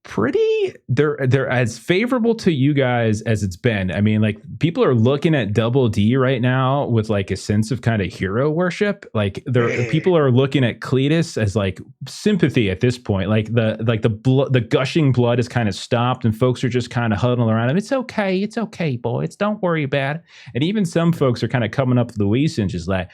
Pretty, they're as favorable to you guys as it's been. I mean, like people are looking at Double D right now with like a sense of kind of hero worship. Like people are looking at Cletus as like sympathy at this point. Like the gushing blood is kind of stopped, and folks are just kind of huddling around him. It's okay, boys. Don't worry about it. And even some folks are kind of coming up to Luis and just like,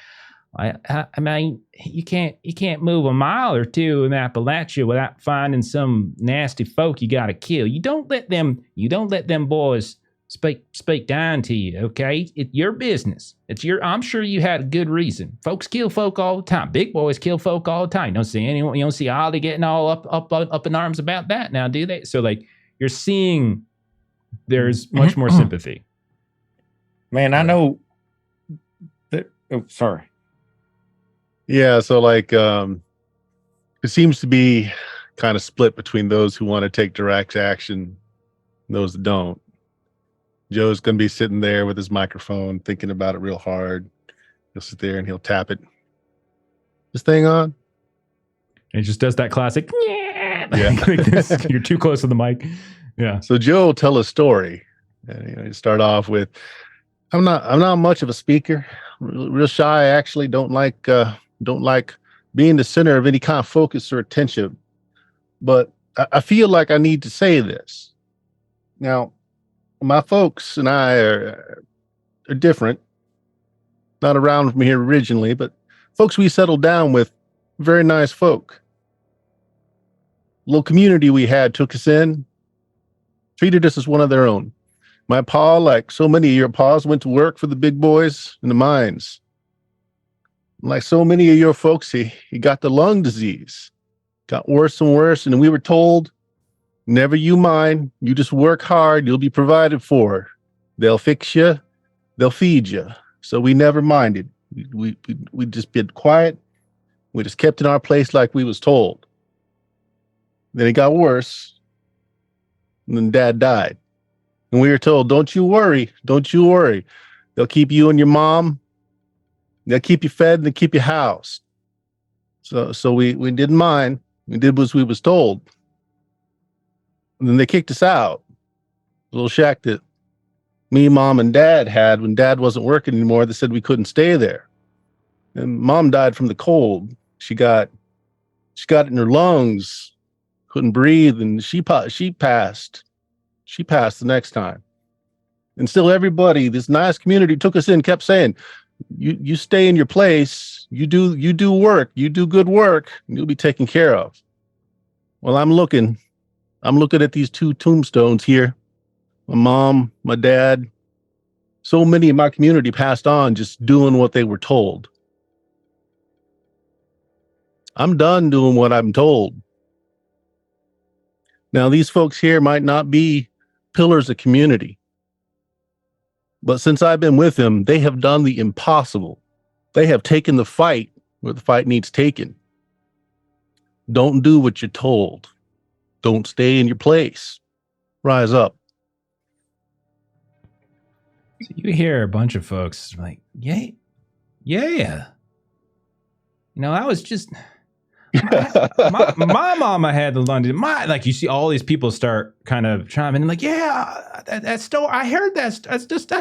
I mean, you can't move a mile or two in Appalachia without finding some nasty folk you got to kill. You don't let them boys speak down to you. Okay, it's your business. I'm sure you had a good reason. Folks kill folk all the time. Big boys kill folk all the time. You don't see anyone. You don't see Ollie getting all up in arms about that now, do they? So like you're seeing, there's much more sympathy. Man, I know that. Oh, sorry. Yeah, so like it seems to be kind of split between those who want to take direct action and those that don't. Joe's going to be sitting there with his microphone thinking about it real hard. He'll sit there and he'll tap it. This thing on? And it just does that classic, yeah. Yeah. You're too close to the mic. Yeah. So Joe will tell a story. And, you start off with, I'm not much of a speaker. I'm real shy. I actually don't like being the center of any kind of focus or attention. But I feel like I need to say this. Now, my folks and I are different. Not around from here originally, but folks we settled down with, very nice folk. Little community we had took us in, treated us as one of their own. My pa, like so many of your pa's, went to work for the big boys in the mines. Like so many of your folks, he got the lung disease. Got worse and worse, and we were told, never you mind, you just work hard, you'll be provided for. They'll fix you, they'll feed you. So we never minded. We just been quiet. We just kept in our place like we was told. Then it got worse, and then Dad died. And we were told, don't you worry. They'll keep you and your mom. They'll keep you fed and they'll keep you housed. So we didn't mind. We did what we was told. And then they kicked us out. A little shack that me, Mom, and Dad had when Dad wasn't working anymore. They said we couldn't stay there. And Mom died from the cold. She got it in her lungs, couldn't breathe, and she passed. She passed the next time. And still everybody, this nice community took us in, kept saying, you stay in your place, you do work, you do good work, and you'll be taken care of. Well, I'm looking at these two tombstones here. My mom, my dad, so many in my community passed on just doing what they were told. I'm done doing what I'm told. Now, these folks here might not be pillars of community, but since I've been with them, they have done the impossible. They have taken the fight where the fight needs taken. Don't do what you're told. Don't stay in your place. Rise up. So you hear a bunch of folks like, yeah. I was just... my mama had the London. Like you see all these people start kind of chiming in, like, yeah, that story. I heard that's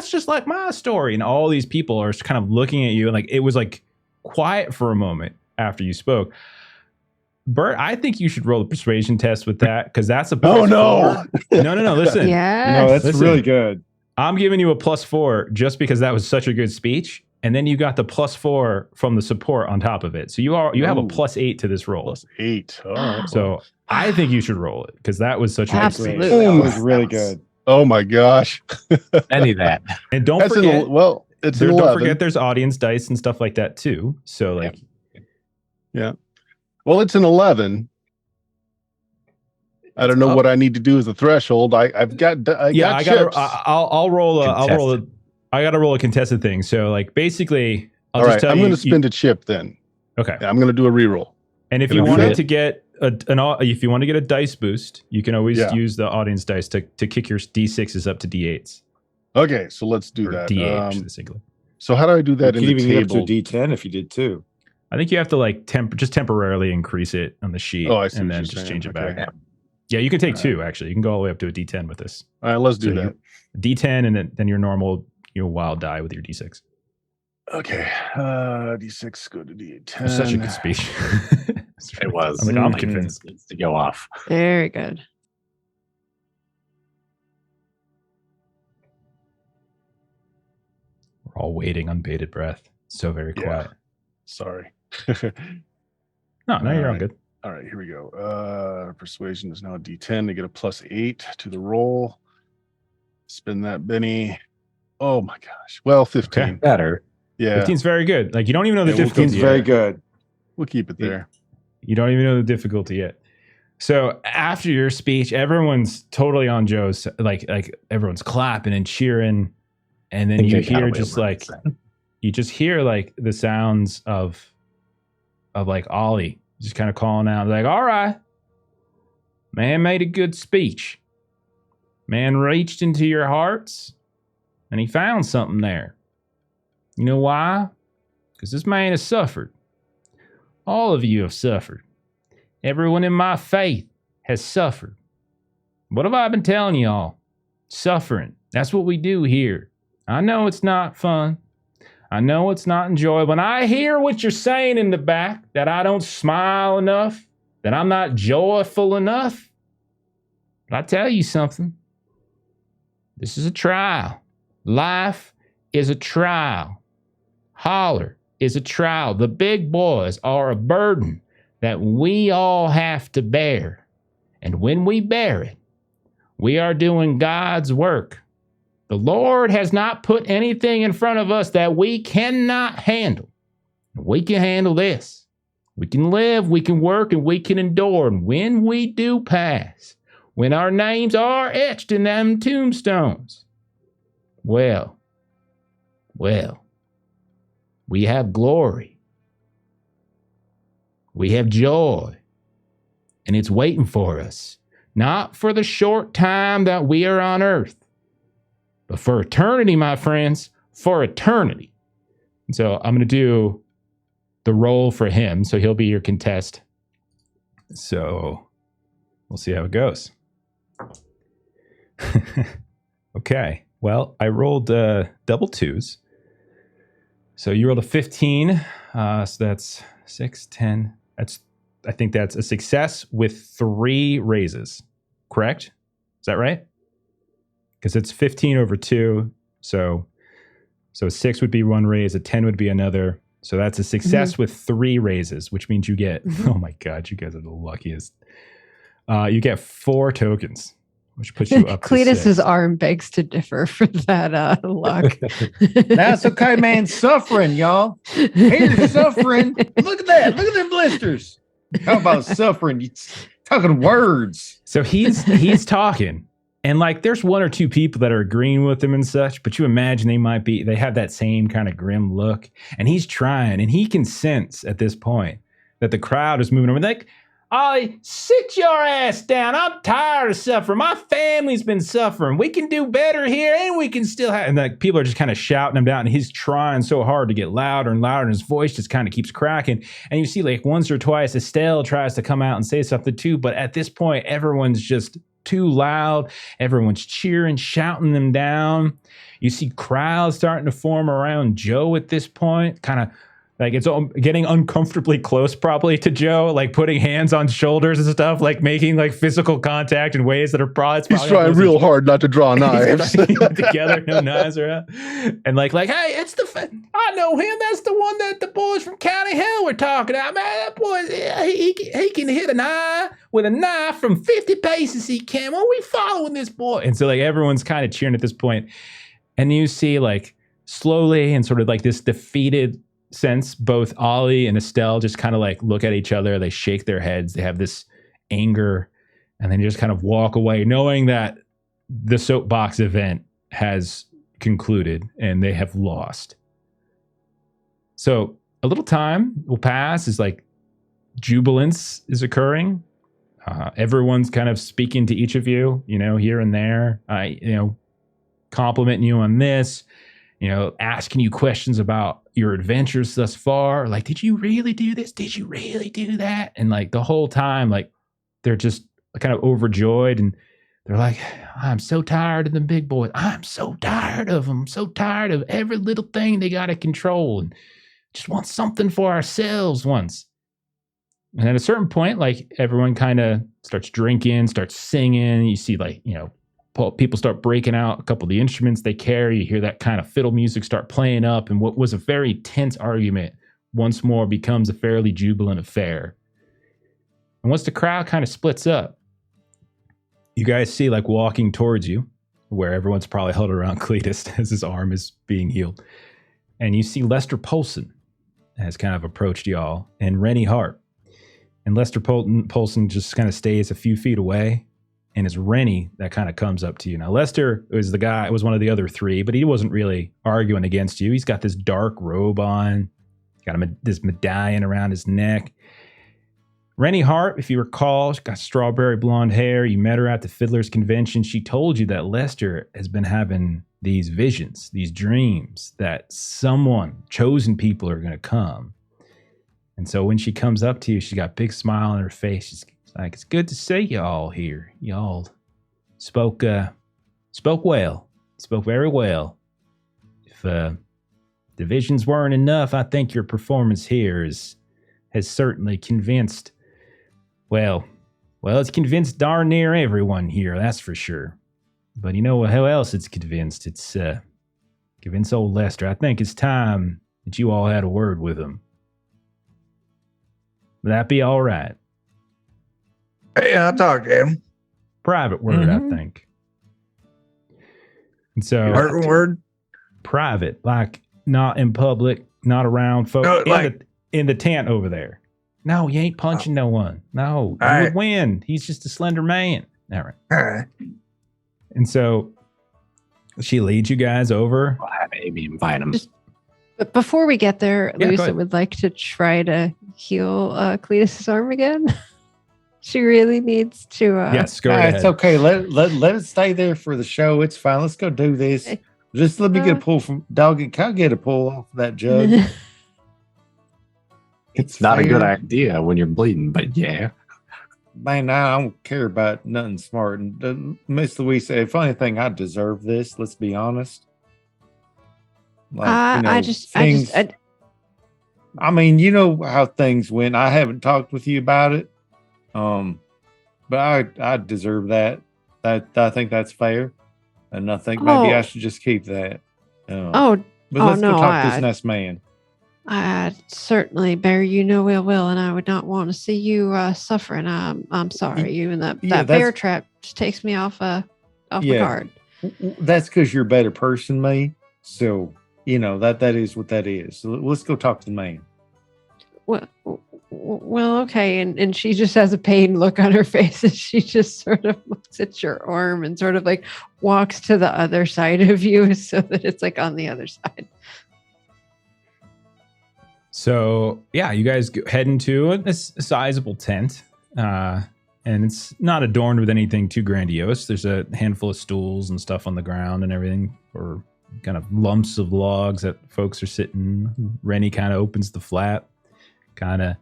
just like my story, and all these people are kind of looking at you, and like it was like quiet for a moment after you spoke. Bert, I think you should roll a persuasion test with that because that's a plus no. 4. No. Listen. Yeah. No, that's Listen. really good. I'm giving you a +4 just because that was such a good speech. And then you got the +4 from the support on top of it. So you have a +8 to this roll. +8. All right. So I think you should roll it because that was such a good speech. Absolutely. It was really good. Oh my gosh. Any of that. And don't That's forget, it's don't 11. forget there's audience dice and stuff like that too. So like, Well, it's an 11. I don't know what I need to do as a threshold. I've got I got gotta. chips. I'll roll. I gotta roll a contested thing. So like basically, I'll All just right, tell I'm you. going to spend a chip then. Okay. Yeah, I'm going to do a reroll. And if Can you I do wanted that? to get if you want to get a dice boost, you can always Yeah. use the audience dice to kick your D6s up to D8s Okay, so let's do or that. D8 to the singular. So how do I do that You in could the even get up table? to a D10 if you did too. I think you have to like just temporarily increase it on the sheet, Oh, I see and what then you're just saying. change it Okay. back. Yeah, you can take All 2 actually. You can go all the way up to a D10 with this. All right, let's do So that. D10 and then your normal wild die with your D6. Okay, D6 go to D10. It was such a good speech. It was. I'm like, I'm Like, convinced. it's to go off. Very good. We're all waiting on bated breath. So very Yeah. quiet. Sorry. No, you're all Alright. good. All right, here we go. Persuasion is now a D10. They get a +8 to the roll. Spin that Benny. Oh my gosh. Well, 15. Okay. Better. Yeah, 15's very good. Like you don't even know the difficulty. 15's yet. very good. we'll keep it there. You don't even know the difficulty yet. So after your speech, everyone's totally on Joe's like everyone's clapping and cheering, and then Think you I got hear away just with like it. you just hear like the sounds of like Ollie just kind of calling out like, all right, man made a good speech. Man reached into your hearts and he found something there. You know why? Because this man has suffered. All of you have suffered. Everyone in my faith has suffered. What have I been telling y'all? Suffering. That's what we do here. I know it's not fun. I know it's not enjoyable. And I hear what you're saying in the back, that I don't smile enough, that I'm not joyful enough. But I tell you something. This is a trial. Life is a trial. Holler is a trial. The big boys are a burden that we all have to bear. And when we bear it, we are doing God's work. The Lord has not put anything in front of us that we cannot handle. We can handle this. We can live, we can work, and we can endure. And when we do pass, when our names are etched in them tombstones, well, we have glory. We have joy. And it's waiting for us. Not for the short time that we are on earth, but for eternity, my friends, for eternity. And so I'm going to do the roll for him. So he'll be your contest. So we'll see how it goes. Okay. Well, I rolled double 2s. So you rolled a 15. So that's 6, 10. I think that's a success with 3 raises. Correct? Is that right? Because it's 15 over 2. So 6 would be 1 raise, a 10 would be another. So that's a success with 3 raises, which means you get, oh my God, you guys are the luckiest. You get 4 tokens, which puts you up to 6. Cletus's arm begs to differ for that luck. That's okay, man. Suffering, y'all. Here's suffering. Look at that. Look at them blisters. How about suffering? You talking words. So he's talking, and like there's 1 or 2 people that are agreeing with him and such, but you imagine they have that same kind of grim look, and he's trying, and he can sense at this point that the crowd is moving over. Like, Ollie, sit your ass down. I'm tired of suffering. My family's been suffering. We can do better here, and we can still have. And like people are just kind of shouting him down, and he's trying so hard to get louder and louder, and his voice just kind of keeps cracking. And you see, like once or twice, Estelle tries to come out and say something too, but at this point, everyone's just too loud. Everyone's cheering, shouting them down. You see crowds starting to form around Joe at this point, kind of Like it's getting uncomfortably close probably to Joe, like putting hands on shoulders and stuff, like making like physical contact in ways that are probably. He's trying real hard not to draw knives. Together, no knives are out. And like, hey, it's I know him. That's the one that the boys from County Hill were talking about. Man, that boy, he can hit an eye with a knife from 50 paces. He can. Well, we following this boy. And so like everyone's kind of cheering at this point. And you see like slowly and sort of like this defeated sense, both Ollie and Estelle just kind of like look at each other. They shake their heads. They have this anger, and then just kind of walk away, knowing that the soapbox event has concluded and they have lost. So a little time will pass as like jubilance is occurring. Everyone's kind of speaking to each of you, here and there. Complimenting you on this. Asking you questions about your adventures thus far. Like, did you really do this? Did you really do that? And like the whole time, like they're just kind of overjoyed and they're like, I'm so tired of the big boys. I'm so tired of them. So tired of every little thing they got to control and just want something for ourselves once. And at a certain point, like everyone kind of starts drinking, starts singing. You see like, people start breaking out a couple of the instruments they carry. You hear that kind of fiddle music start playing up, and what was a very tense argument once more becomes a fairly jubilant affair. And once the crowd kind of splits up, you guys see like walking towards you, where everyone's probably huddled around Cletus as his arm is being healed. And you see Lester Polson has kind of approached y'all, and Rennie Hart. And Lester Polson just kind of stays a few feet away. And it's Rennie that kind of comes up to you. Now, Lester was one of the other three, but he wasn't really arguing against you. He's got this dark robe on, got this medallion around his neck. Rennie Hart, if you recall, she's got strawberry blonde hair. You met her at the Fiddler's Convention. She told you that Lester has been having these visions, these dreams, that chosen people are going to come. And so when she comes up to you, she's got a big smile on her face. She's like, it's good to see you all here. Y'all spoke well. Spoke very well. If the visions weren't enough, I think your performance here has certainly convinced, it's convinced darn near everyone here, that's for sure. But you know who else it's convinced? It's convinced old Lester. I think it's time that you all had a word with him. Would that be all right? Hey, I'll talk to him. Private word, I think. And so word? Private, like not in public, not around folks. No, in the tent over there. No, you ain't punching no one. No, you would win. He's just a slender man. All right. And so she leads you guys over. I'll have Amy invite him. But before we get there, Yeah, Luisa would like to try to heal Cletus' arm again. She really needs to. Yes, go ahead. It's okay. Let it stay there for the show. It's fine. Let's go do this. Just let me get a pull from Doggy. Can I get a pull off that jug? It's not a good idea when you're bleeding, but yeah. Man, I don't care about nothing smart. And Miss Louise, if anything, I deserve this. Let's be honest. Like, I mean, you know how things went. I haven't talked with you about it. But I deserve that. I think that's fair. And I think maybe I should just keep that. But let's go talk to this nice man. I certainly bear you no ill will, and I would not want to see you suffering. I'm sorry. You and that bear trap just takes me off my guard. That's because you're a better person than me. So, that is what that is. So let's go talk to the man. Well, okay. And she just has a pained look on her face as she just sort of looks at your arm and sort of like walks to the other side of you so that it's like on the other side. So, yeah, you guys head into a sizable tent. And it's not adorned with anything too grandiose. There's a handful of stools and stuff on the ground and everything, or kind of lumps of logs that folks are sitting. Rennie kind of opens the flap, kind of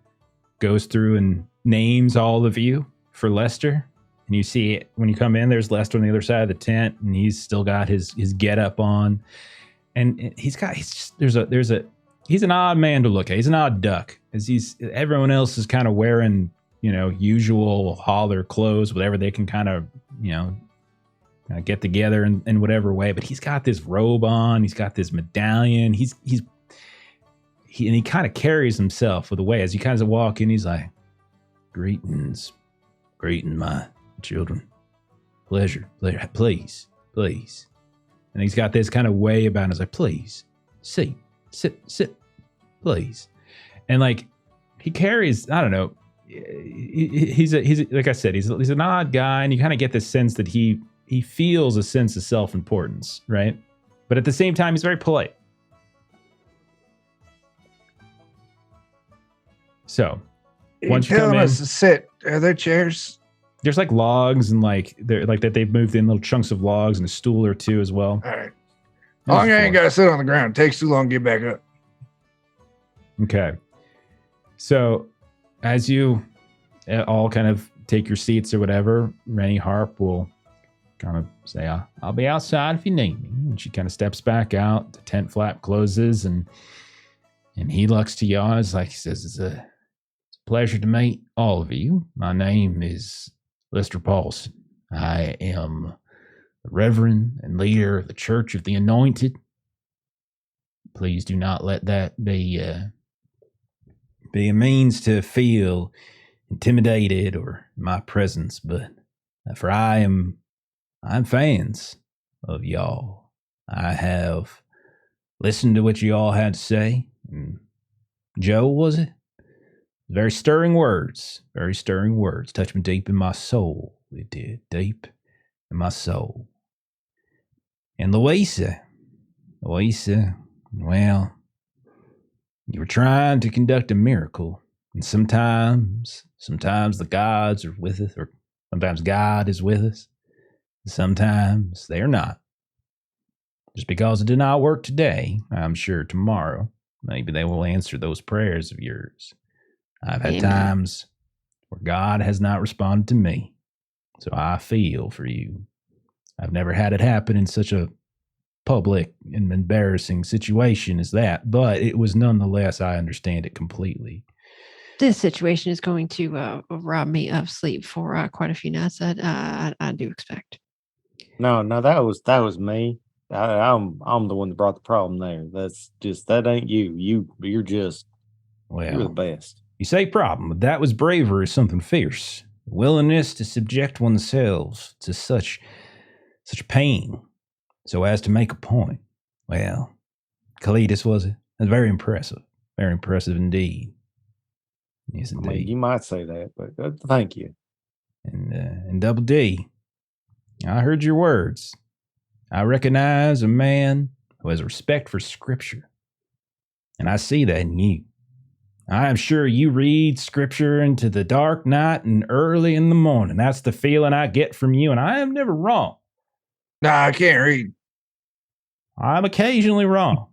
goes through and names all of you for Lester. And you see it when you come in, there's Lester on the other side of the tent, and he's still got his get up on. And there's a he's an odd man to look at. He's an odd duck. As everyone else is kind of wearing, usual Holler clothes, whatever they can kind of, get together in whatever way. But he's got this robe on. He's got this medallion. And he kind of carries himself with a way as you kind of walk in. He's like, greetings, my children. Pleasure, please. And he's got this kind of way about him. He's like, please, sit, please. And like, he carries, I don't know. He's like I said, he's an odd guy, and you kind of get this sense that he feels a sense of self-importance, right? But at the same time, he's very polite. So, once you come in, us to sit. Are there chairs? There's like logs and that they've moved in little chunks of logs and a stool or two as well. All right. Long I ain't got to sit on the ground. It takes too long to get back up. Okay. So, as you all kind of take your seats or whatever, Rennie Harp will kind of say, I'll be outside if you need me. And she kind of steps back out. The tent flap closes, and he looks to y'all. He says, it's a pleasure to meet all of you. My name is Lester Paulson. I am the Reverend and leader of the Church of the Anointed. Please do not let that be a means to feel intimidated or my presence, but for I'm fans of y'all. I have listened to what you all had to say. And Joe, was it? Very stirring words. Touched me deep in my soul. It did. Deep in my soul. And Louisa, well, you were trying to conduct a miracle. And sometimes the gods are with us, or sometimes God is with us. Sometimes they are not. Just because it did not work today, I'm sure tomorrow, maybe they will answer those prayers of yours. I've had times where God has not responded to me, so I feel for you. I've never had it happen in such a public and embarrassing situation as that, but it was nonetheless, I understand it completely. This situation is going to rob me of sleep for quite a few nights. I do expect. No, that was me. I'm the one that brought the problem there. That ain't you. You're the best. You say problem, but that was bravery, something fierce. Willingness to subject oneself to such pain so as to make a point. Well, Cletus, was it? That's very impressive. Very impressive indeed. Yes, indeed. I mean, you might say that, but thank you. And Double D, I heard your words. I recognize a man who has respect for Scripture. And I see that in you. I am sure you read Scripture into the dark night and early in the morning. That's the feeling I get from you, and I am never wrong. Nah, I can't read. I'm occasionally wrong.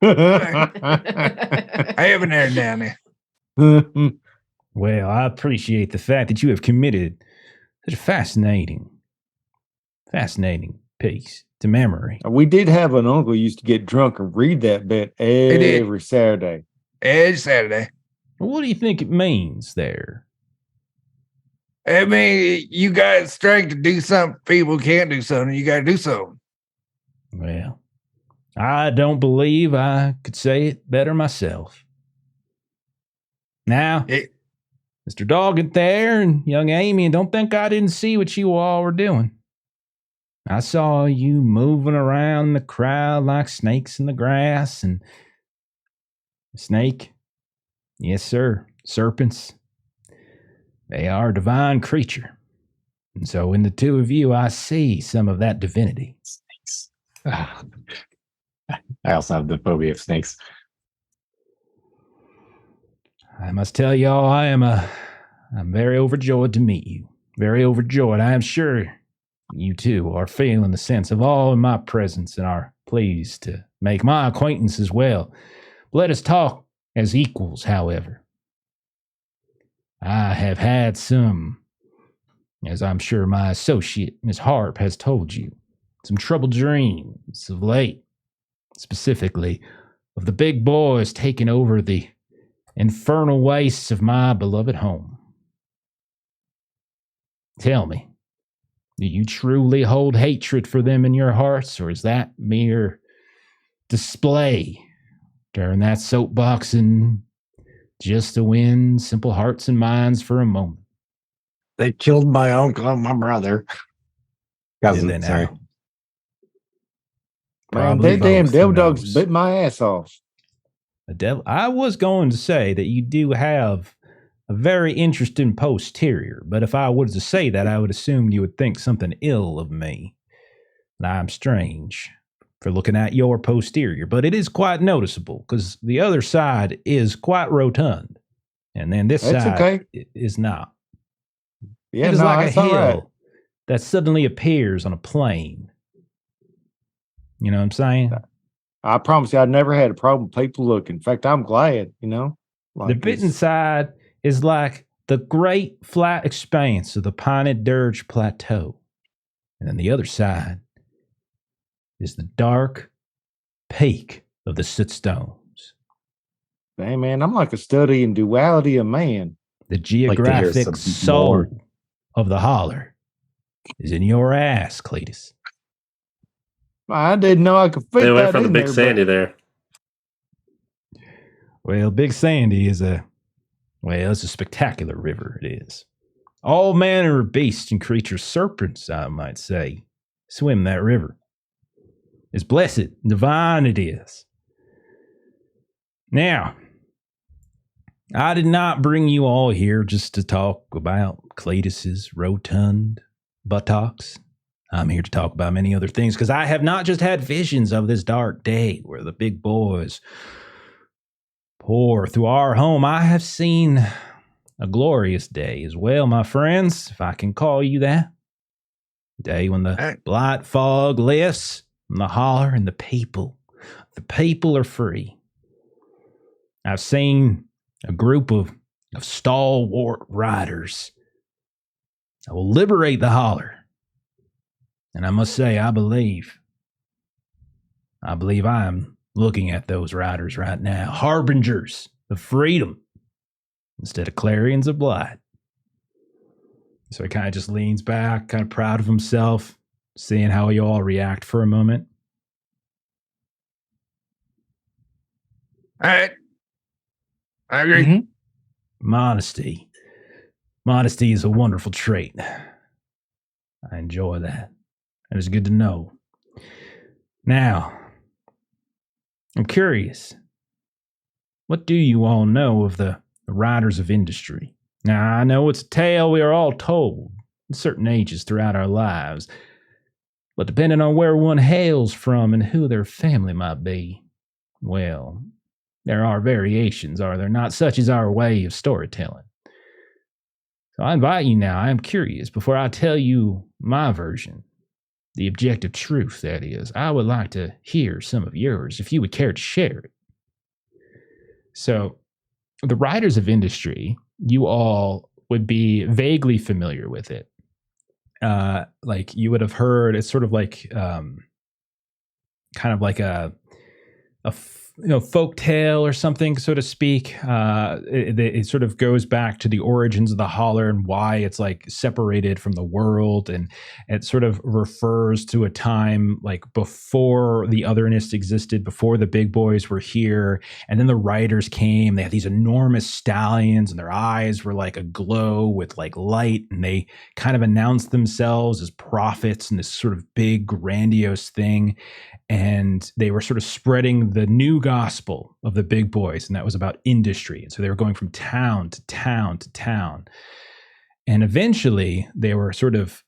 I have an air down there. Well, I appreciate the fact that you have committed such a fascinating piece to memory. We did have an uncle who used to get drunk and read that bit every Saturday. Every Saturday. What do you think it means there? I mean, you got strength to do something people can't do something. You got to do something. Well, I don't believe I could say it better myself. Now, Mr. Doggett there and young Amian, don't think I didn't see what you all were doing. I saw you moving around the crowd like snakes in the grass. And snake, yes, sir, serpents, they are a divine creature. And so in the two of you, I see some of that divinity. Snakes. I also have the phobia of snakes. I must tell y'all, I'm very overjoyed to meet you. Very overjoyed. I am sure you too are feeling the sense of awe in my presence and are pleased to make my acquaintance as well. Let us talk as equals, however. I have had some, as I'm sure my associate, Miss Harp, has told you, some troubled dreams of late, specifically of the big boys taking over the infernal wastes of my beloved home. Tell me, do you truly hold hatred for them in your hearts, or is that mere display during that soapboxing just to win simple hearts and minds for a moment? They killed my uncle and my brother. Did they Cousin, sorry. now? Man, Probably that damn both, devil who dogs knows? bit my ass off. The devil. I was going to say that you do have a very interesting posterior, but if I was to say that, I would assume you would think something ill of me. And I'm strange for looking at your posterior, but it is quite noticeable because the other side is quite rotund, and then this That's side okay. is not. Yeah, it is no, like a that's all hill right. that suddenly appears on a plain. You know what I'm saying? I promise you, I never had a problem with people looking. In fact, I'm glad, you know. The Like bitten it's- side is like the great flat expanse of the Piney Dirge Plateau. And then the other side is the dark peak of the Sootstones. Hey, man, I'm like a study in duality of man. The Like to hear geographic some soul more. of the Holler is in your ass, Cletus. I didn't know I could fit Stay away that from the in big there, Sandy there. Well, Big Sandy is it's a spectacular river, it is. All manner of beasts and creatures, serpents, I might say, swim that river. It's blessed, divine it is. Now, I did not bring you all here just to talk about Cletus's rotund buttocks. I'm here to talk about many other things because I have not just had visions of this dark day where the big boys pour through our home. I have seen a glorious day as well, my friends, if I can call you that. Day when the blight fog lifts from the Holler and the people are free. I've seen a group of stalwart riders that will liberate the Holler. And I must say, I believe I am looking at those riders right now, harbingers of freedom instead of clarions of blight. So he kind of just leans back, kind of proud of himself, seeing how you all react for a moment. All right. I agree. Mhm. Modesty. Modesty is a wonderful trait. I enjoy that. It is good to know. Now, I'm curious. What do you all know of the riders of industry? Now, I know it's a tale we are all told at certain ages throughout our lives, but depending on where one hails from and who their family might be, well, there are variations, are there not? Such is our way of storytelling. So I invite you now, I am curious, before I tell you my version, the objective truth, that is, I would like to hear some of yours, if you would care to share it. So, the riders of industry, you all would be vaguely familiar with it. Like you would have heard, it's sort of like kind of like a folk tale or something, so to speak. It sort of goes back to the origins of the Holler and why it's like separated from the world, and it sort of refers to a time like before the otherness existed, before the big boys were here, and then the riders came. They had these enormous stallions, and their eyes were like aglow with like light, and they kind of announced themselves as prophets in this sort of big grandiose thing. And they were sort of spreading the new gospel of the big boys, and that was about industry. And so they were going from town to town to town, and eventually they were sort of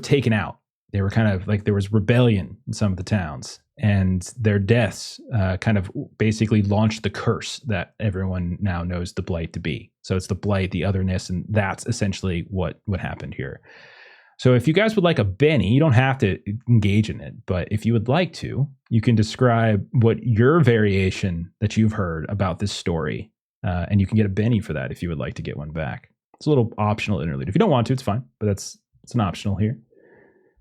taken out. They were kind of like, there was rebellion in some of the towns, and their deaths kind of basically launched the curse that everyone now knows the blight to be. So it's the blight, the otherness, and that's essentially what happened here. So if you guys would like a Benny, you don't have to engage in it, but if you would like to, you can describe what your variation that you've heard about this story, and you can get a Benny for that if you would like to get one back. It's a little optional interlude. If you don't want to, it's fine, but it's an optional here.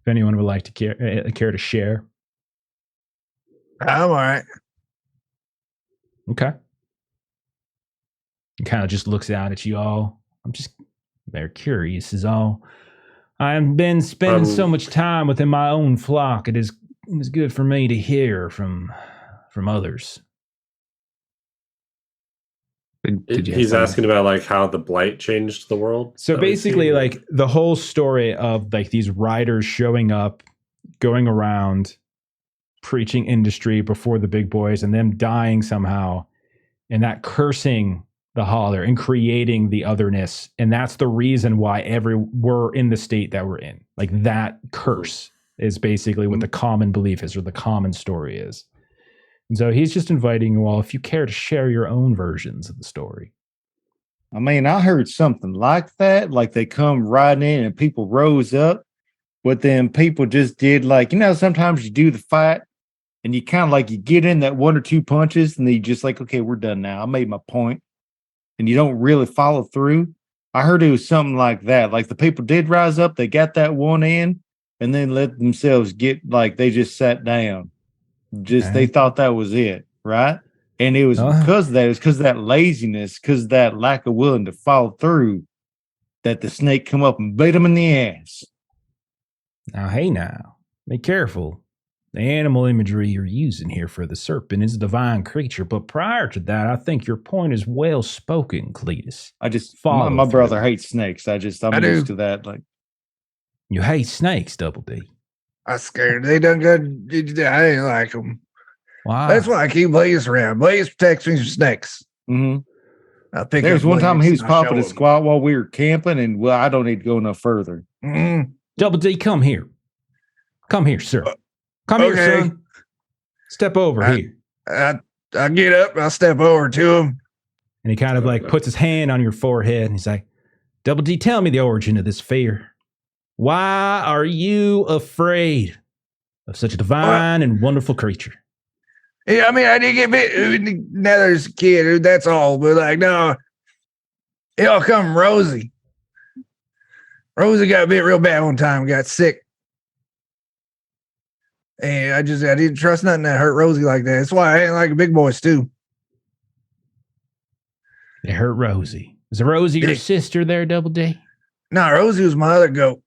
If anyone would like to care to share. I'm all right. Okay. He kind of just looks out at you all. I'm just very curious is all. I've been spending so much time within my own flock. It is good for me to hear from others. He's asking about like how the blight changed the world. So basically, like the whole story of like these riders showing up, going around, preaching industry before the big boys, and them dying somehow, and that cursing the Holler and creating the otherness, and that's the reason why we're in the state that we're in. Like that curse is basically what the common belief is, or the common story is. And so he's just inviting you all, if you care to share your own versions of the story. I mean, I heard something like that, like they come riding in and people rose up, but then people just did like, sometimes you do the fight and you kind of like, you get in that 1 or 2 punches and then you just like, okay, we're done now. I made my point. And you don't really follow through. I heard it was something like that. Like the people did rise up, they got that one in and then let themselves get like, they just sat down. They thought that was it, right? And it was because of that. It was because of that laziness, because of that lack of willing to follow through, that the snake come up and beat them in the ass. Now, be careful. The animal imagery you're using here for the serpent is a divine creature, but prior to that, I think your point is well spoken, Cletus. I just my brother hates snakes. I'm used to that. Like, you hate snakes, Double D. I'm scared. They done good. I ain't like them. Wow. That's why I keep Blaze around. Blaze protects me from snakes. Mm-hmm. There's one time he was popping a squat while we were camping, and well, I don't need to go no further. Mm-hmm. Double D, come here. Come here, sir. Come here, son. Step over here. I get up and I step over to him. And he kind of like puts his hand on your forehead and he's like, Double D, tell me the origin of this fear. Why are you afraid of such a divine and wonderful creature? Yeah, I mean, I did get bit. Now there's a kid, that's all. But like, no, it all come from Rosie. Rosie got bit real bad one time, got sick. And I didn't trust nothing that hurt Rosie like that. That's why I ain't like big boys too. They hurt Rosie. Is Rosie your sister there, Double D? No, Rosie was my other goat.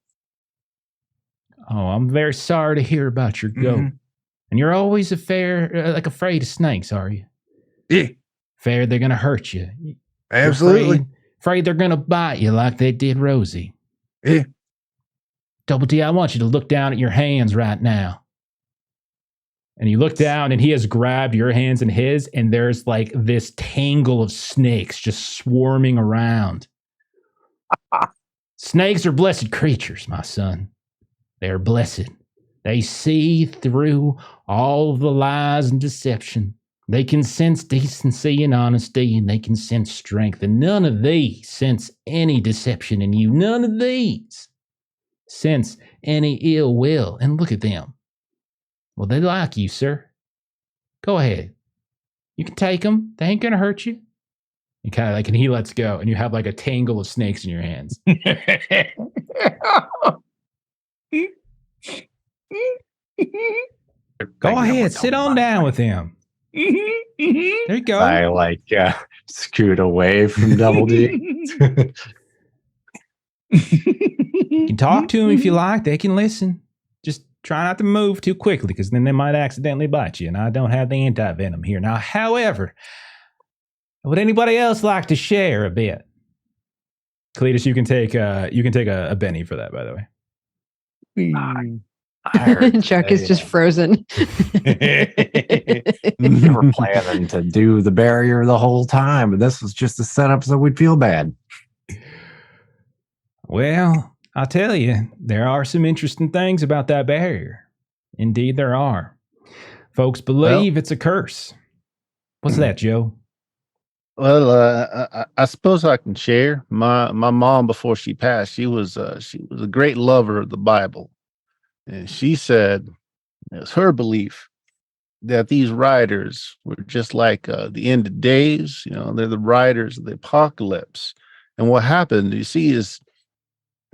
Oh, I'm very sorry to hear about your goat. Mm-hmm. And you're always afraid of snakes, are you? Yeah. Afraid they're going to hurt you. Absolutely. Afraid they're going to bite you like they did Rosie. Yeah. Double D, I want you to look down at your hands right now. And you look down and he has grabbed your hands in his, and there's like this tangle of snakes just swarming around. Snakes are blessed creatures, my son. They are blessed. They see through all the lies and deception. They can sense decency and honesty, and they can sense strength. And none of these sense any deception in you. None of these sense any ill will. And look at them. Well, they like you, sir. Go ahead. You can take them. They ain't going to hurt you. And kind of like, and he lets go, and you have like a tangle of snakes in your hands. Go ahead. Sit on down with him. There you go. I scoot away from Double D. You can talk to them if you like. They can listen. Just try not to move too quickly, because then they might accidentally bite you, and I don't have the anti-venom here. Now, however, would anybody else like to share a bit? Cletus, you can take a Benny for that, by the way. Chuck is just frozen. We were planning to do the barrier the whole time, and this was just a setup so we'd feel bad. Well, I'll tell you, there are some interesting things about that barrier. Indeed, there are. Folks believe it's a curse. What's that, Joe? Well, I suppose I can share. My mom, before she passed, she was a great lover of the Bible, and she said it was her belief that these riders were just like the end of days. They're the riders of the apocalypse. And what happened, you see, is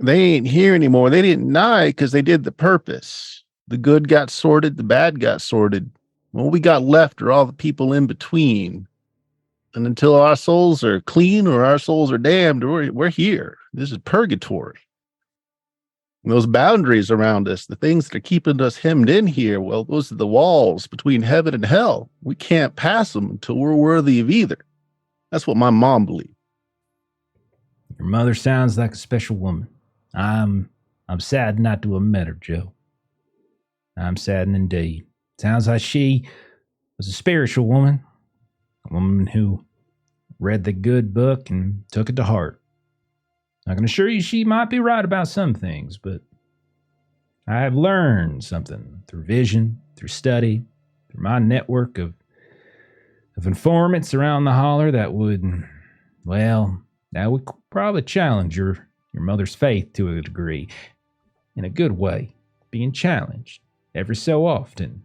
they ain't here anymore. They didn't die because they did the purpose. The good got sorted, the bad got sorted. What we got left are all the people in between. And until our souls are clean or our souls are damned, we're here. This is purgatory. And those boundaries around us, the things that are keeping us hemmed in here, well, those are the walls between heaven and hell. We can't pass them until we're worthy of either. That's what my mom believed. Your mother sounds like a special woman. I'm sad not to have met her, Joe. I'm saddened indeed. Sounds like she was a spiritual woman. A woman who read the good book and took it to heart. I can assure you she might be right about some things, but I have learned something through vision, through study, through my network of informants around the holler that would probably challenge your mother's faith to a degree. In a good way. Being challenged every so often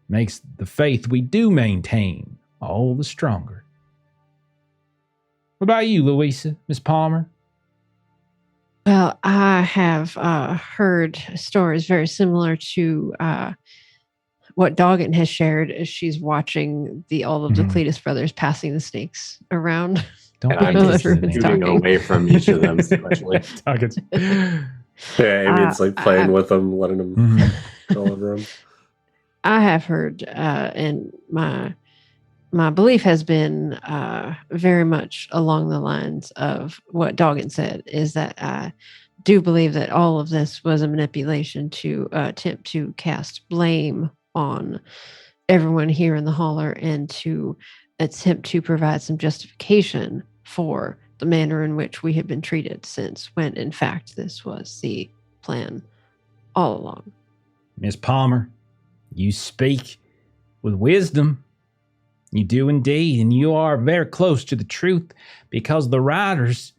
makes the faith we do maintain all the stronger. What about you, Louisa, Miss Palmer? Well, I have heard stories very similar to what Doggett has shared as she's watching all of the Cletus brothers passing the snakes around. Don't And I'm be just moving away from each of them sequentially. Yeah, Amian's like playing with them, letting them go over them. I have heard, and my belief has been very much along the lines of what Doggett said, is that I do believe that all of this was a manipulation to attempt to cast blame on everyone here in the holler and to attempt to provide some justification for the manner in which we have been treated since, when in fact this was the plan all along. Miss Palmer, you speak with wisdom. You do indeed, and you are very close to the truth, because the writers,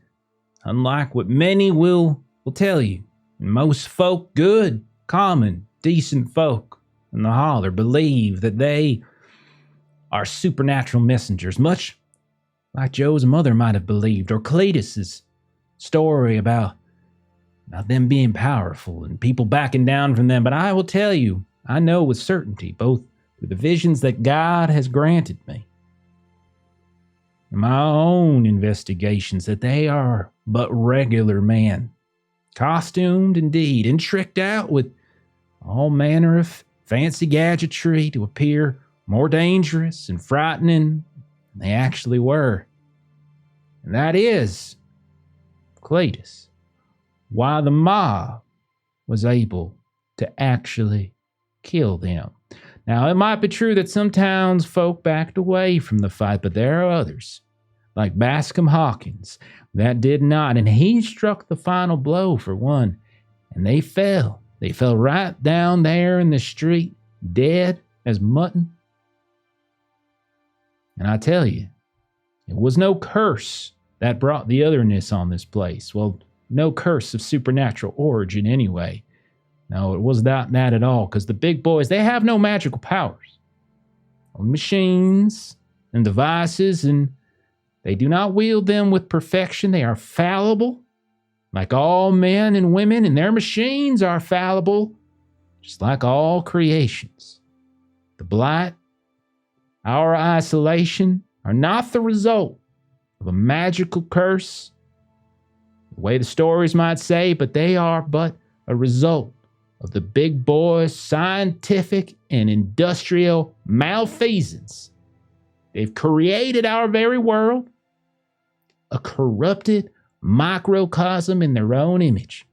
unlike what many will tell you, and most folk, good, common, decent folk in the holler, believe that they are supernatural messengers, much like Joe's mother might have believed, or Cletus's story about them being powerful and people backing down from them. But I will tell you, I know with certainty, both through the visions that God has granted me and my own investigations, that they are but regular men, costumed indeed, and tricked out with all manner of fancy gadgetry to appear more dangerous and frightening than they actually were. And that is, Cletus, why the mob was able to actually kill them. Now, it might be true that some townsfolk backed away from the fight, but there are others, like Bascom Hawkins, that did not. And he struck the final blow for one, and they fell. They fell right down there in the street, dead as mutton. And I tell you, it was no curse that brought the otherness on this place. Well, no curse of supernatural origin anyway. No, it was not that at all, because the big boys, they have no magical powers. Only machines and devices, and they do not wield them with perfection. They are fallible, like all men and women, and their machines are fallible, just like all creations. The blight, our isolation, are not the result of a magical curse, the way the stories might say, but they are but a result of the big boys' scientific and industrial malfeasance. They've created our very world, a corrupted microcosm in their own image.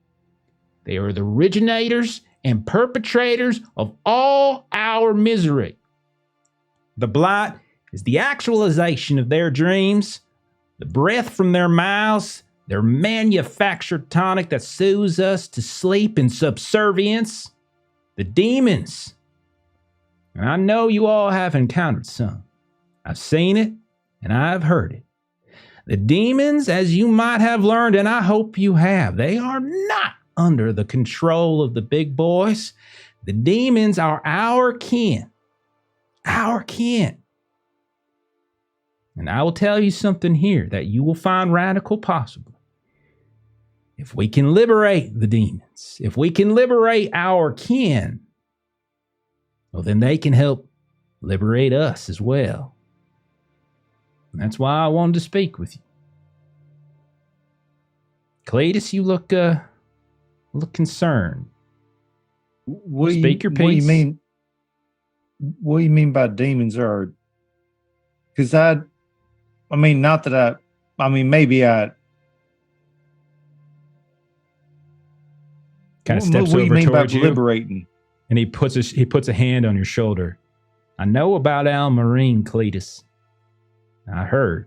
They are the originators and perpetrators of all our misery. The blight is the actualization of their dreams, the breath from their mouths, their manufactured tonic that soothes us to sleep in subservience. The demons. And I know you all have encountered some. I've seen it and I've heard it. The demons, as you might have learned, and I hope you have, they are not under the control of the big boys. The demons are our kin. Our kin. And I will tell you something here that you will find radical possible. If we can liberate the demons, if we can liberate our kin, well, then they can help liberate us as well. That's why I wanted to speak with you. Cletus, you look concerned. What Speak your What do you piece. mean? What do you mean by demons are? Because I mean, not that I mean, maybe I. Kind of steps what do you over mean by towards you, liberating? and he puts a hand on your shoulder. I know about Al Marine, Cletus. I heard.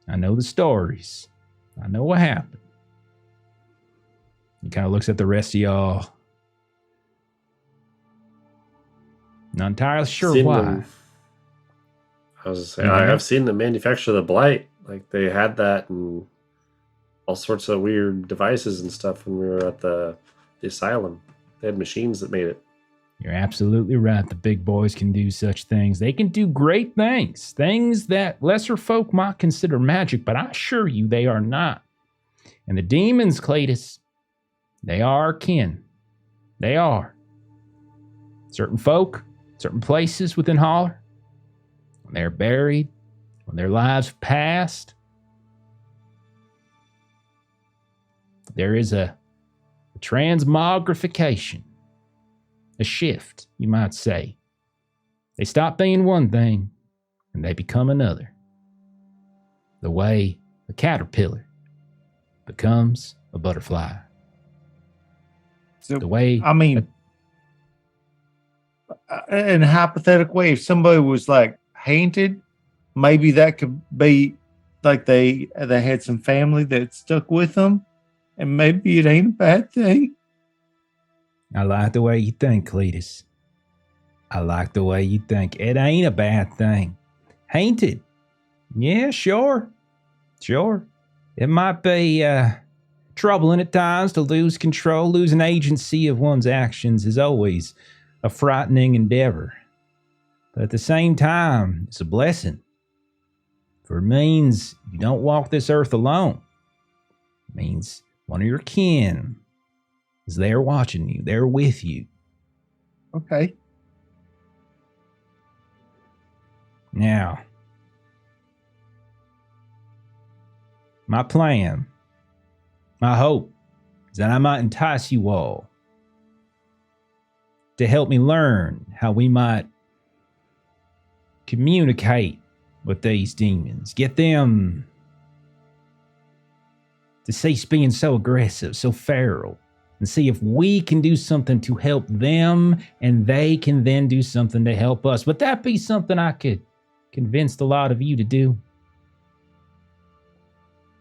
I know the stories. I know what happened. He kind of looks at the rest of y'all. Not entirely sure Seen why. them. I was just saying, You have? I've seen them manufacture the blight. Like they had that and all sorts of weird devices and stuff when we were at the asylum. They had machines that made it. You're absolutely right. The big boys can do such things. They can do great things. Things that lesser folk might consider magic, but I assure you they are not. And the demons, Cletus, they are kin. They are. Certain folk, certain places within Holler, when they're buried, when their lives have passed, there is a transmogrification, a shift, you might say. They stop being one thing and they become another. The way a caterpillar becomes a butterfly. So, The way I mean, in a hypothetical way, if somebody was like haunted, maybe that could be like they had some family that stuck with them, and maybe it ain't a bad thing. I like the way you think, Cletus. I like the way you think. It ain't a bad thing. Haunted. Yeah, sure. Sure. It might be troubling at times to lose control. Losing agency of one's actions is always a frightening endeavor. But at the same time, it's a blessing. For it means you don't walk this earth alone. It means one of your kin is there watching you. They're with you. Okay. Now, my plan, my hope, is that I might entice you all to help me learn how we might communicate with these demons. Get them to cease being so aggressive, so feral, and see if we can do something to help them and they can then do something to help us. Would that be something I could convince a lot of you to do?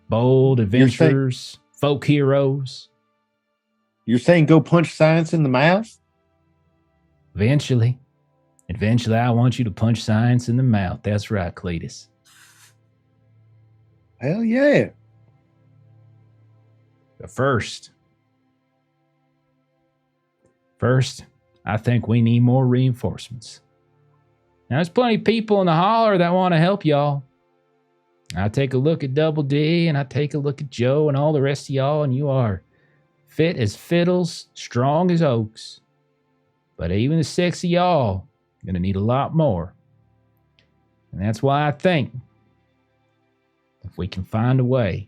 Bold adventurers, folk heroes. You're saying go punch science in the mouth? Eventually, I want you to punch science in the mouth. That's right, Cletus. Hell yeah. But first, I think we need more reinforcements. Now, there's plenty of people in the Holler that want to help y'all. I take a look at Double D, and I take a look at Joe and all the rest of y'all, and you are fit as fiddles, strong as oaks. But even the sexy y'all are going to need a lot more. And that's why I think if we can find a way,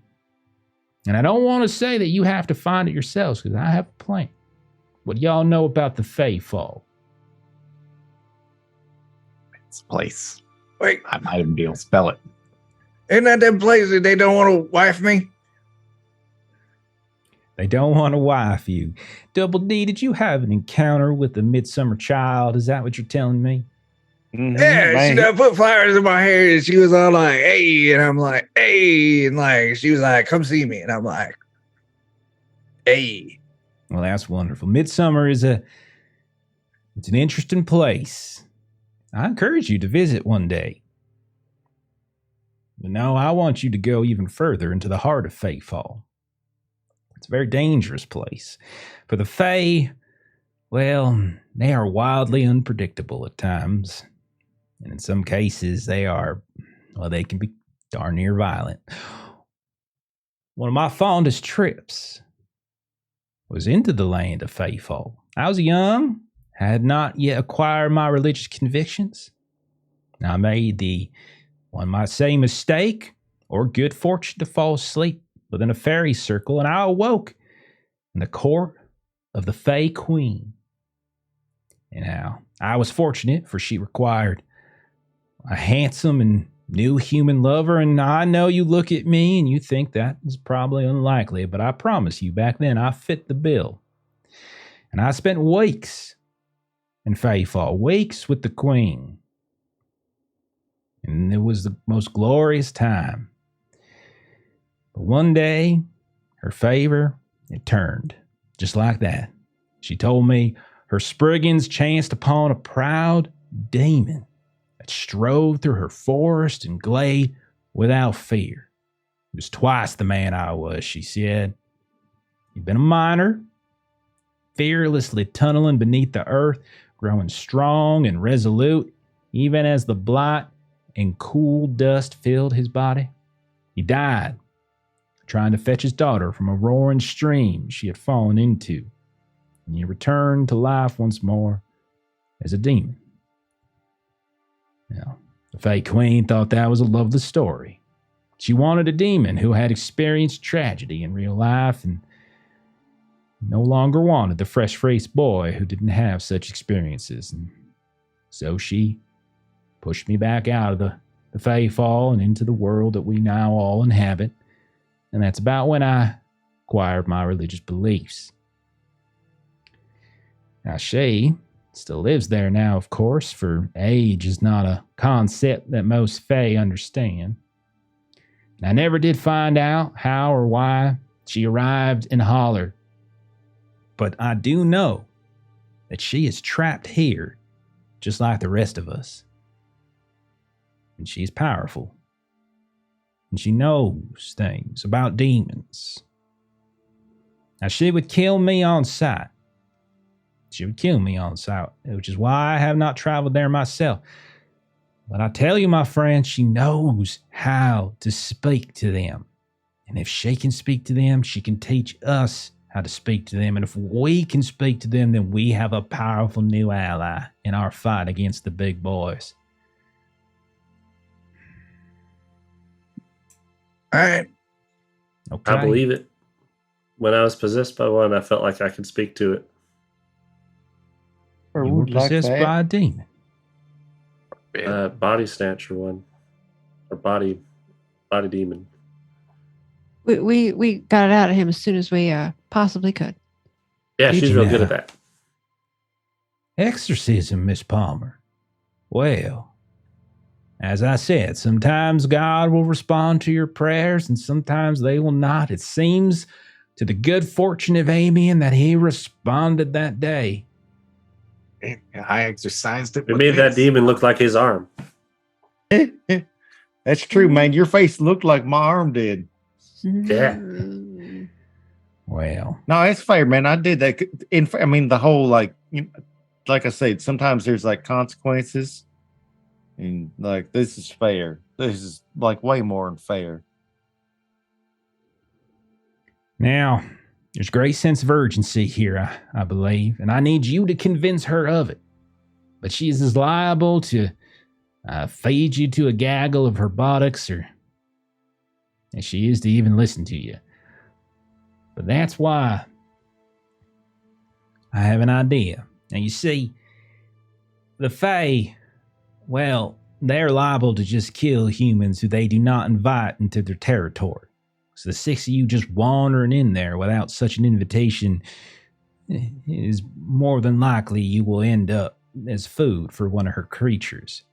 and I don't want to say that you have to find it yourselves, because I have a plan. What y'all know about the Fae Fall? It's a place. Wait, I might even be able to spell it. isn't that them places they don't want to wife me? They don't want to wife you. Double D, did you have an encounter with the Midsummer Child? Is that what you're telling me? Mhm, Yeah, man. she done put flowers in my hair and she was all like, hey, and I'm like, hey, and like she was like, come see me. And I'm like, hey. Well, that's wonderful. Midsummer it's an interesting place. I encourage you to visit one day. But no, I want you to go even further into the heart of Faefall. It's a very dangerous place. For the Fae, well, they are wildly unpredictable at times. And in some cases, they can be darn near violent. One of my fondest trips was into the land of Faefall. I was young, had not yet acquired my religious convictions. I made One might say mistake or good fortune to fall asleep within a fairy circle, and I awoke in the court of the Fey Queen. And now, I was fortunate, for she required a handsome and new human lover, and I know you look at me and you think that is probably unlikely, but I promise you, back then I fit the bill. And I spent weeks in Feyfall, weeks with the Queen. And it was the most glorious time. But one day, her favor, it turned, just like that. She told me her Spriggans chanced upon a proud demon that strode through her forest and glade without fear. He was twice the man I was, she said. He'd been a miner, fearlessly tunneling beneath the earth, growing strong and resolute, even as the blight and cool dust filled his body. He died trying to fetch his daughter from a roaring stream she had fallen into, and he returned to life once more as a demon. Now, the Fey Queen thought that was a lovely story. She wanted a demon who had experienced tragedy in real life and no longer wanted the fresh-faced boy who didn't have such experiences. And so she pushed me back out of the Feyfall and into the world that we now all inhabit. And that's about when I acquired my religious beliefs. Now, she still lives there now, of course, for age is not a concept that most Fey understand. And I never did find out how or why she arrived in Holler. But I do know that she is trapped here, just like the rest of us. And she's powerful. And she knows things about demons. Now, she would kill me on sight. She would kill me on sight, which is why I have not traveled there myself. But I tell you, my friend, she knows how to speak to them. And if she can speak to them, she can teach us how to speak to them. And if we can speak to them, then we have a powerful new ally in our fight against the big boys. All right. Okay. I believe it. When I was possessed by one, I felt like I could speak to it. Or You were would like possessed that. by a demon. Body snatcher one, or body demon. We got it out of him as soon as we possibly could. Yeah, Did she's you real good now? at that. Exorcism, Miss Palmer. Well, as I said, sometimes God will respond to your prayers and sometimes they will not. It seems to the good fortune of Amian that he responded that day. I exercised it. We with made that this. demon look like his arm. That's true, man. Your face looked like my arm did. Yeah. Well, No, it's fair, man. I did that. I mean, the whole like I said, sometimes there's like consequences, and like this is fair. This is like way more than fair. now, there's great sense of urgency here, I believe, and I need you to convince her of it. But she's as liable to feed you to a gaggle of her buttocks as she is to even listen to you. But that's why I have an idea. Now, you see, the Fae, well, they're liable to just kill humans who they do not invite into their territory. So the six of you just wandering in there without such an invitation is more than likely you will end up as food for one of her creatures.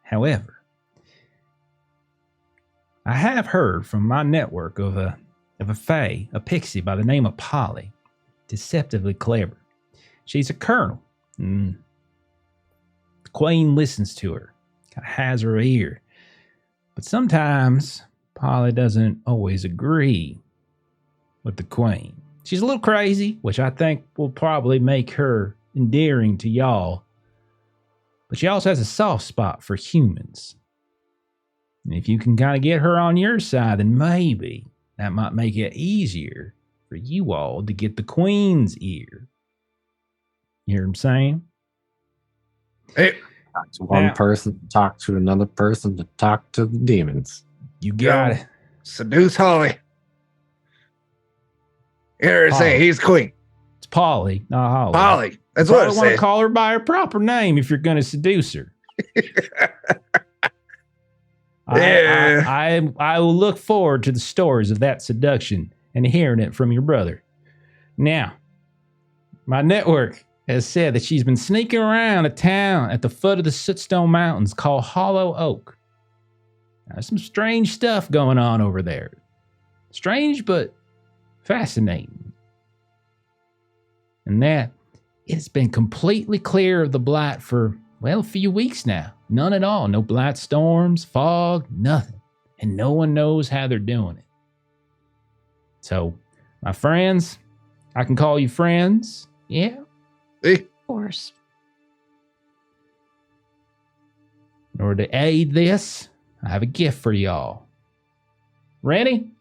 However, I have heard from my network of a fae, a pixie by the name of Polly, deceptively clever. She's a colonel. The queen listens to her, kind of has her ear. But sometimes Polly doesn't always agree with the queen. She's a little crazy, which I think will probably make her endearing to y'all. But she also has a soft spot for humans. And if you can kind of get her on your side, then maybe that might make it easier for you all to get the queen's ear. You hear what I'm saying? Hey, Talk to one Now- person, talk to another person, to talk to the demons. You got it. Seduce Holly. Here, say Holly. he's queen. It's Polly, not Holly. Holly. That's you what I probably want to said. call her by her proper name if you're going to seduce her. Yeah. I will look forward to the stories of that seduction and hearing it from your brother. Now, my network has said that she's been sneaking around a town at the foot of the Sootstone Mountains called Hollow Oak. Now, there's some strange stuff going on over there. Strange, but fascinating. And that it's been completely clear of the blight for, well, a few weeks now. None at all. No blight storms, fog, nothing. And no one knows how they're doing it. So, my friends, I can call you friends. Yeah. Of course. In order to aid this, I have a gift for y'all. Ready?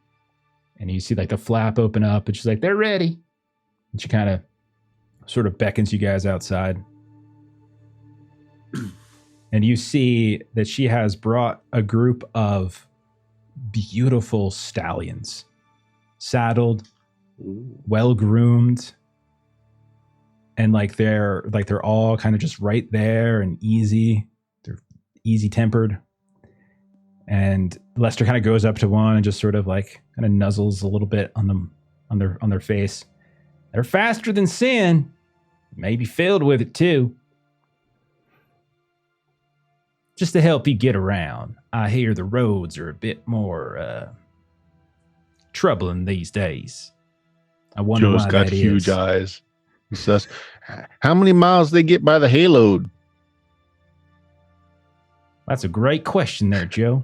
And you see like the flap open up and she's like, they're ready. And she kind of sort of beckons you guys outside. And you see that she has brought a group of beautiful stallions, saddled, well-groomed, and like they're all kind of just right there and easy. They're easy-tempered. And Lester kind of goes up to one and just sort of like kind of nuzzles a little bit on them on their face. They're faster than sin, maybe filled with it too. Just to help you get around. I hear the roads are a bit more troubling these days. I wonder Joe's why got that huge is. eyes. He says, how many miles they get by the hayload? That's a great question there, Joe.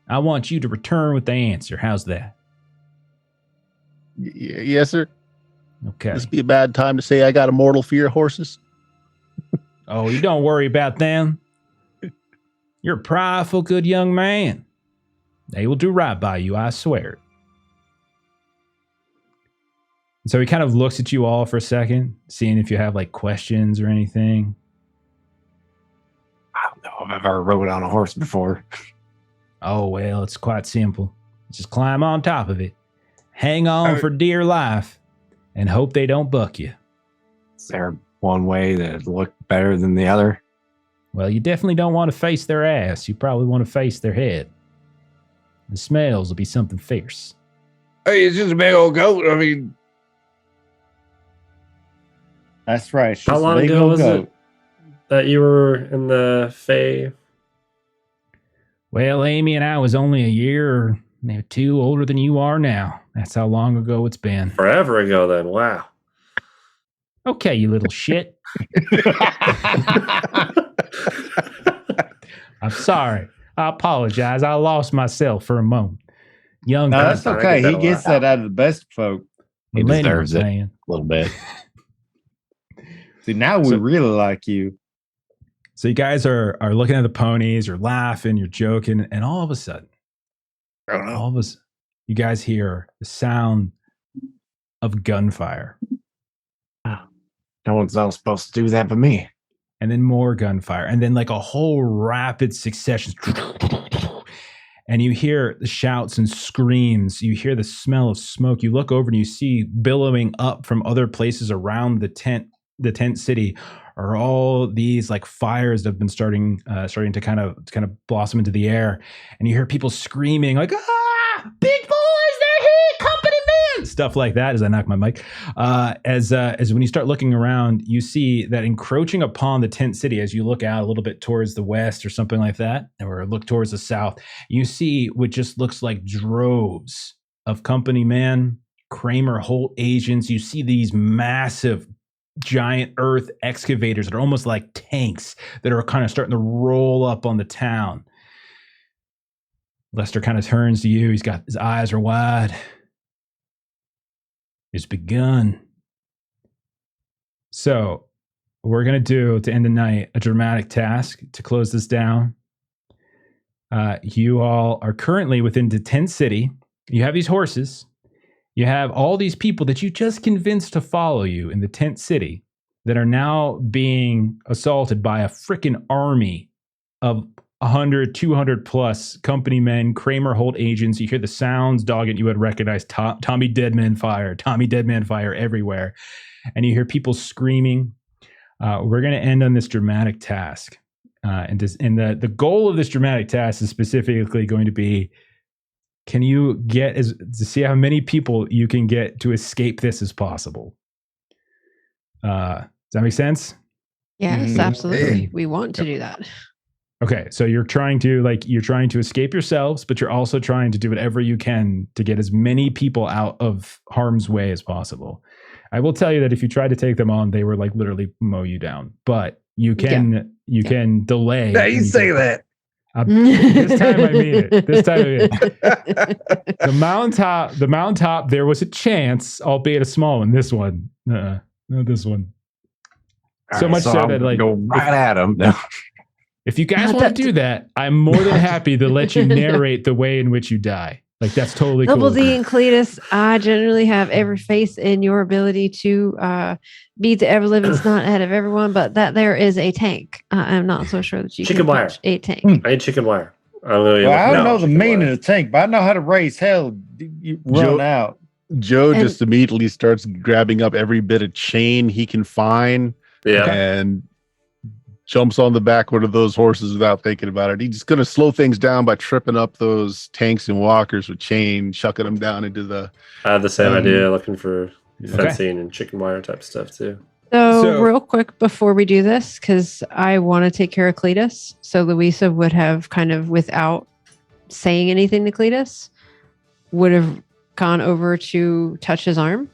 I want you to return with the answer. How's that? Yes, sir. Okay. This be a bad time to say I got a mortal fear of horses. Oh, you don't worry about them. You're a prideful, good young man. They will do right by you, I swear. And so he kind of looks at you all for a second, seeing if you have like questions or anything. I don't know if I've ever rode on a horse before. Oh, well, it's quite simple. Just climb on top of it, hang on for dear life, and hope they don't buck you. Is there one way that look better than the other? Well, you definitely don't want to face their ass. You probably want to face their head. The smells will be something fierce. Hey, it's just a big old goat. I mean, That's right. It's How just a long big ago old was goat. it that you were in the Fae? Well, Amy and I was only a year or maybe two older than you are now. That's how long ago it's been. Forever ago then. Wow. Okay, you little shit. I'm sorry. I apologize. I lost myself for a moment. Young No, man, that's I get okay. that He a gets lot. that out of the best folk. He deserves it. man. A little bit. See, now we So- really like you. So you guys are looking at the ponies, you're laughing, you're joking, and all of a sudden, all of us, you guys hear the sound of gunfire, No one's else supposed to do that but me. and then more gunfire, and then like a whole rapid succession. And you hear the shouts and screams. You hear the smell of smoke. You look over and you see billowing up from other places around the tent city are all these like fires that have been starting to kind of blossom into the air. And you hear people screaming like, "Ah, big boys, they're here, company men!" Stuff like that. As I knock my mic, as when you start looking around, you see that encroaching upon the tent city. As you look out a little bit towards the west or something like that, or look towards the south, you see what just looks like droves of company men, Kramer Holt agents. You see these massive giant earth excavators that are almost like tanks that are kind of starting to roll up on the town. Lester kind of turns to you. His eyes are wide. It's begun. So we're going to do, to end the night, a dramatic task to close this down. You all are currently within the tent city. You have these horses. You have all these people that you just convinced to follow you in the tent city that are now being assaulted by a freaking army of 100, 200 plus company men, Kramer Holt agents. You hear the sounds, dog, and you would recognize Tommy Deadman Fire everywhere. And you hear people screaming. We're going to end on this dramatic task. And the goal of this dramatic task is specifically going to be, can you get to see how many people you can get to escape this as possible? Does that make sense? Yes, Mhm. absolutely. We want to do that. Okay, so you're trying to escape yourselves, but you're also trying to do whatever you can to get as many people out of harm's way as possible. I will tell you that if you tried to take them on, they were like literally mow you down. But you can can delay. Yeah, you say that. This time I mean it. This time I mean it. The mountaintop, there was a chance, albeit a small one. This one, not this one. All So right, much so I'm that, like, go right at him. No. If you guys No, want to that- do that, I'm more than happy to let you narrate the way in which you die. Like, that's totally Double cool. D and Cletus, I generally have every faith in your ability to beat the ever living snot out of everyone, but that there is a tank. I'm not so sure that you Chicken can wire. punch a tank. I need chicken wire. I'm gonna be Well, able I to don't know the chicken meaning wire. of the tank, but I know how to raise hell. You run Joe- out. Joe And- just immediately starts grabbing up every bit of chain he can find Yeah. and jumps on the back one of those horses without thinking about it. He's just going to slow things down by tripping up those tanks and walkers with chain, chucking them down into the. I had the same idea, looking for Okay. fencing and chicken wire type stuff too. So, real quick before we do this, because I want to take care of Cletus. So Louisa would have kind of, without saying anything to Cletus, would have gone over to touch his arm.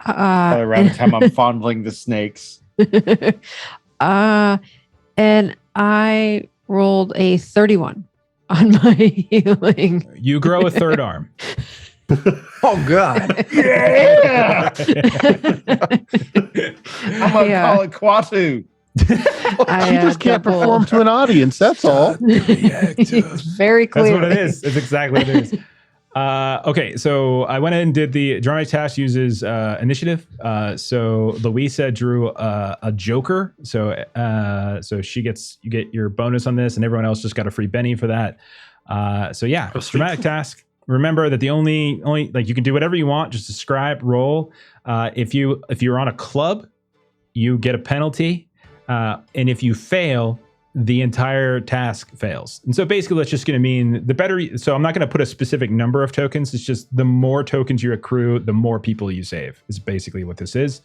Probably around the time I'm fondling the snakes. And I rolled a 31 on my healing. You grow a third arm. Oh God. Yeah. I'm gonna Yeah. call it Quatu. I, She just can't doubled. perform to an audience. That's all. It's very clear. That's what it is. That's exactly what it is. Okay, so I went in and did the dramatic task uses initiative. So Louisa drew a joker. So you get your bonus on this, and everyone else just got a free Benny for that. So yeah, Oh, sweet. dramatic task. Remember that the only like, you can do whatever you want. Just describe, roll. If you're on a club, you get a penalty, and if you fail, the entire task fails. And so basically that's just going to mean the better. So I'm not going to put a specific number of tokens. It's just the more tokens you accrue, the more people you save is basically what this is.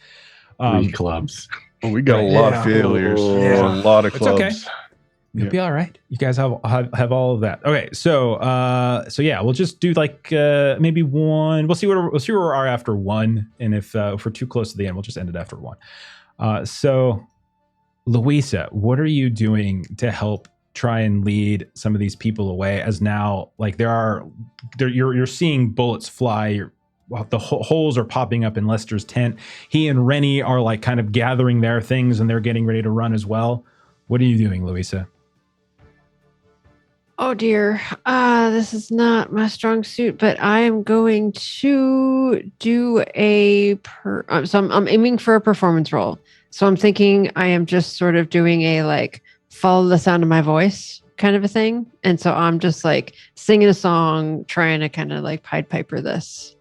3 clubs. Well, we got a lot of Yeah. failures. Yeah. A lot of It's clubs. okay. You'll be all right. You guys have all of that. Okay. So yeah, we'll just do like maybe one. We'll see where we are after one. And if we're too close to the end, we'll just end it after one. So Louisa, what are you doing to help try and lead some of these people away? As now, like you're seeing bullets fly. The holes are popping up in Lester's tent. He and Rennie are like kind of gathering their things, and they're getting ready to run as well. What are you doing, Louisa? Oh dear. This is not my strong suit, but I am going to do I'm aiming for a performance roll. So I'm thinking I am just sort of doing a like follow the sound of my voice kind of a thing. And so I'm just like singing a song, trying to kind of like Pied Piper this.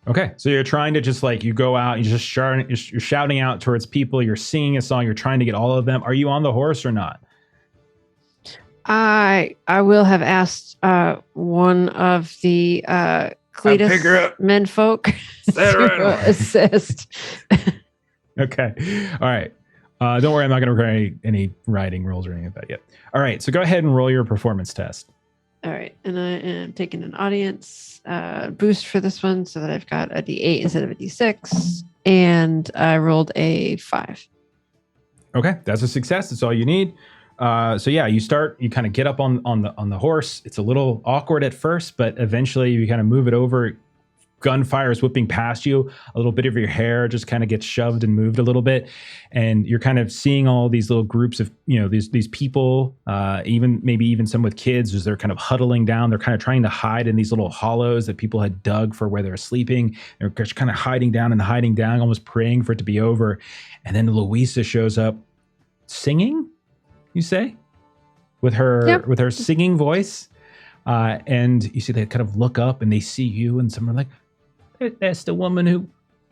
Okay, so you're trying to just like, you go out, you're shouting out towards people, you're singing a song, you're trying to get all of them. Are you on the horse or not? I will have asked one of the pick her Cletus up. menfolk Set her right to on. assist. Okay, all right. Don't worry, I'm not going to require any riding rolls or anything like that yet. All right, so go ahead and roll your performance test. All right, and I am taking an audience boost for this one so that I've got a D8 instead of a D6, and I rolled a 5. Okay, that's a success. That's all you need. So yeah, you kind of get up on the horse. It's a little awkward at first, but eventually you kind of move it over. Gunfire is whipping past you. A little bit of your hair just kind of gets shoved and moved a little bit, and you're kind of seeing all these little groups of these people, even some with kids, as they're kind of huddling down. They're kind of trying to hide in these little hollows that people had dug for where they're sleeping. They're just kind of hiding down, almost praying for it to be over. And then Louisa shows up. singing, you say, with her singing voice. And you see they kind of look up and they see you, and some are like, that's the woman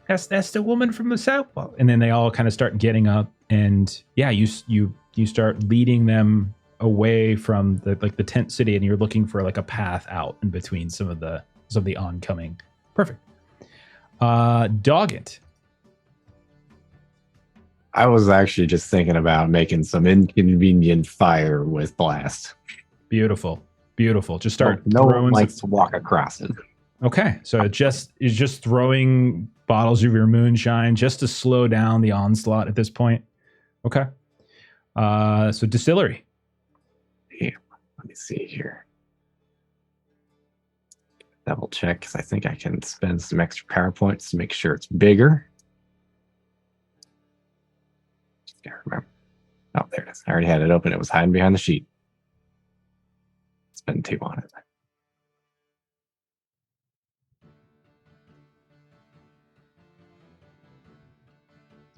that's the woman from the south. And then they all kind of start getting up, and yeah, you start leading them away from the tent city, and you're looking for like a path out in between some of the oncoming. Perfect. Doggett. I was actually just thinking about making some inconvenient fire with blast. Beautiful. Just start No throwing. one likes to walk across it. Okay, so it's just throwing bottles of your moonshine just to slow down the onslaught at this point. Okay. So distillery. Yeah, let me see here. Double check, because I think I can spend some extra power points to make sure it's bigger. Just gotta remember. Oh, there it is. I already had it open. It was hiding behind the sheet. Spend 2 on it.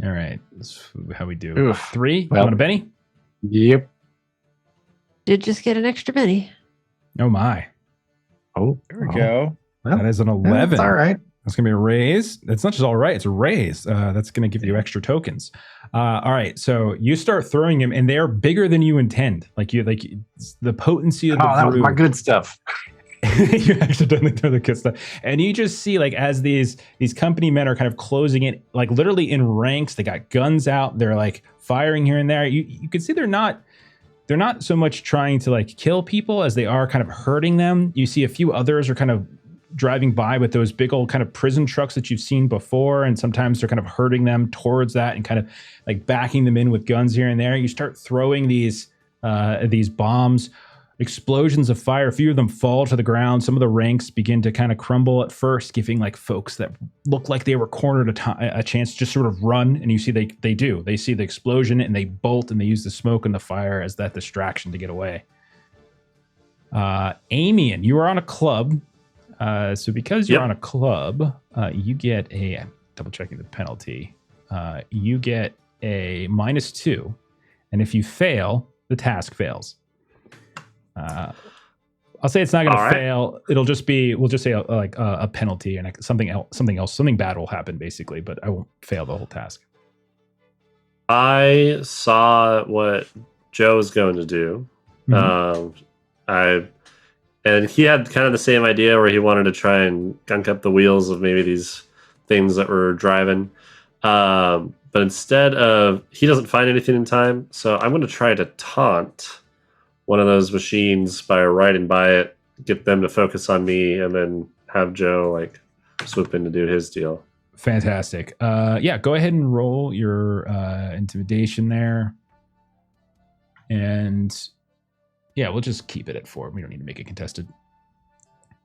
All right. That's how we do. Oof. 3. Well- You want a Benny? Yep. Did just get an extra penny. Oh my. Oh, There we go. Well, That is an yeah, 11. that's all right. That's gonna be a raise. It's not just all right; it's a raise. That's gonna give you extra tokens. All right, so you start throwing them, and they're bigger than you intend. Like the potency of the Oh, that was brew. my good stuff. You accidentally throw the good stuff, and you just see like as these company men are kind of closing in, like literally in ranks. They got guns out. They're like firing here and there. You can see they're not so much trying to like kill people as they are kind of hurting them. You see a few others are kind of driving by with those big old kind of prison trucks that you've seen before, and sometimes they're kind of herding them towards that and kind of like backing them in with guns here and there. You start throwing these bombs, explosions of fire. A few of them fall to the ground. Some of the ranks begin to kind of crumble at first, giving like folks that look like they were cornered a chance to just sort of run. And you see they do. They see the explosion and they bolt, and they use the smoke and the fire as that distraction to get away. Amian, you are on a club. So because you're on a club, you get I'm double checking the penalty. You get a -2, and if you fail, the task fails. I'll say it's not going to fail. It'll just be, we'll just say a penalty, and something bad will happen basically, but I won't fail the whole task. I saw what Joe was going to do. And he had kind of the same idea where he wanted to try and gunk up the wheels of maybe these things that were driving. But instead of, he doesn't find anything in time. So I'm going to try to taunt one of those machines by riding by it, get them to focus on me, and then have Joe like swoop in to do his deal. Fantastic. Yeah, go ahead and roll your intimidation there. And yeah, we'll just keep it at 4. We don't need to make it contested.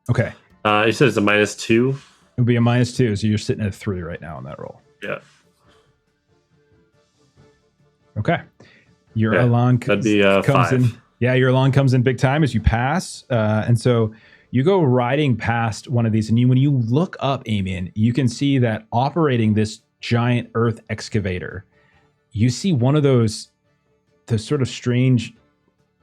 Okay. You said it's a -2? It'll be a -2, so you're sitting at 3 right now on that roll. Yeah. Okay. Your Elan that'd be comes 5. in. Yeah, your Elan comes in big time as you pass. And so you go riding past one of these, and when you look up, Amian, you can see that operating this giant earth excavator, you see one of those sort of strange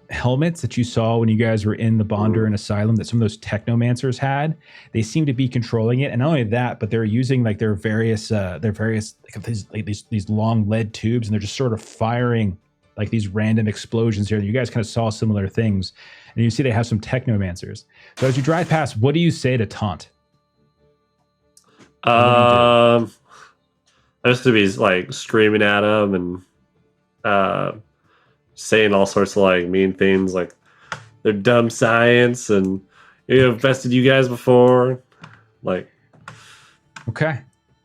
helmets that you saw when you guys were in the Bondurant Asylum that some of those technomancers had. They seem to be controlling it, and not only that, but they're using like their various these long lead tubes, and they're just sort of firing like these random explosions here. You guys kind of saw similar things, and you see they have some technomancers. So as you drive past, what do you say to taunt? I'm just gonna be like screaming at them and saying all sorts of like mean things, like they're dumb science and I've bested you guys before. Like, okay,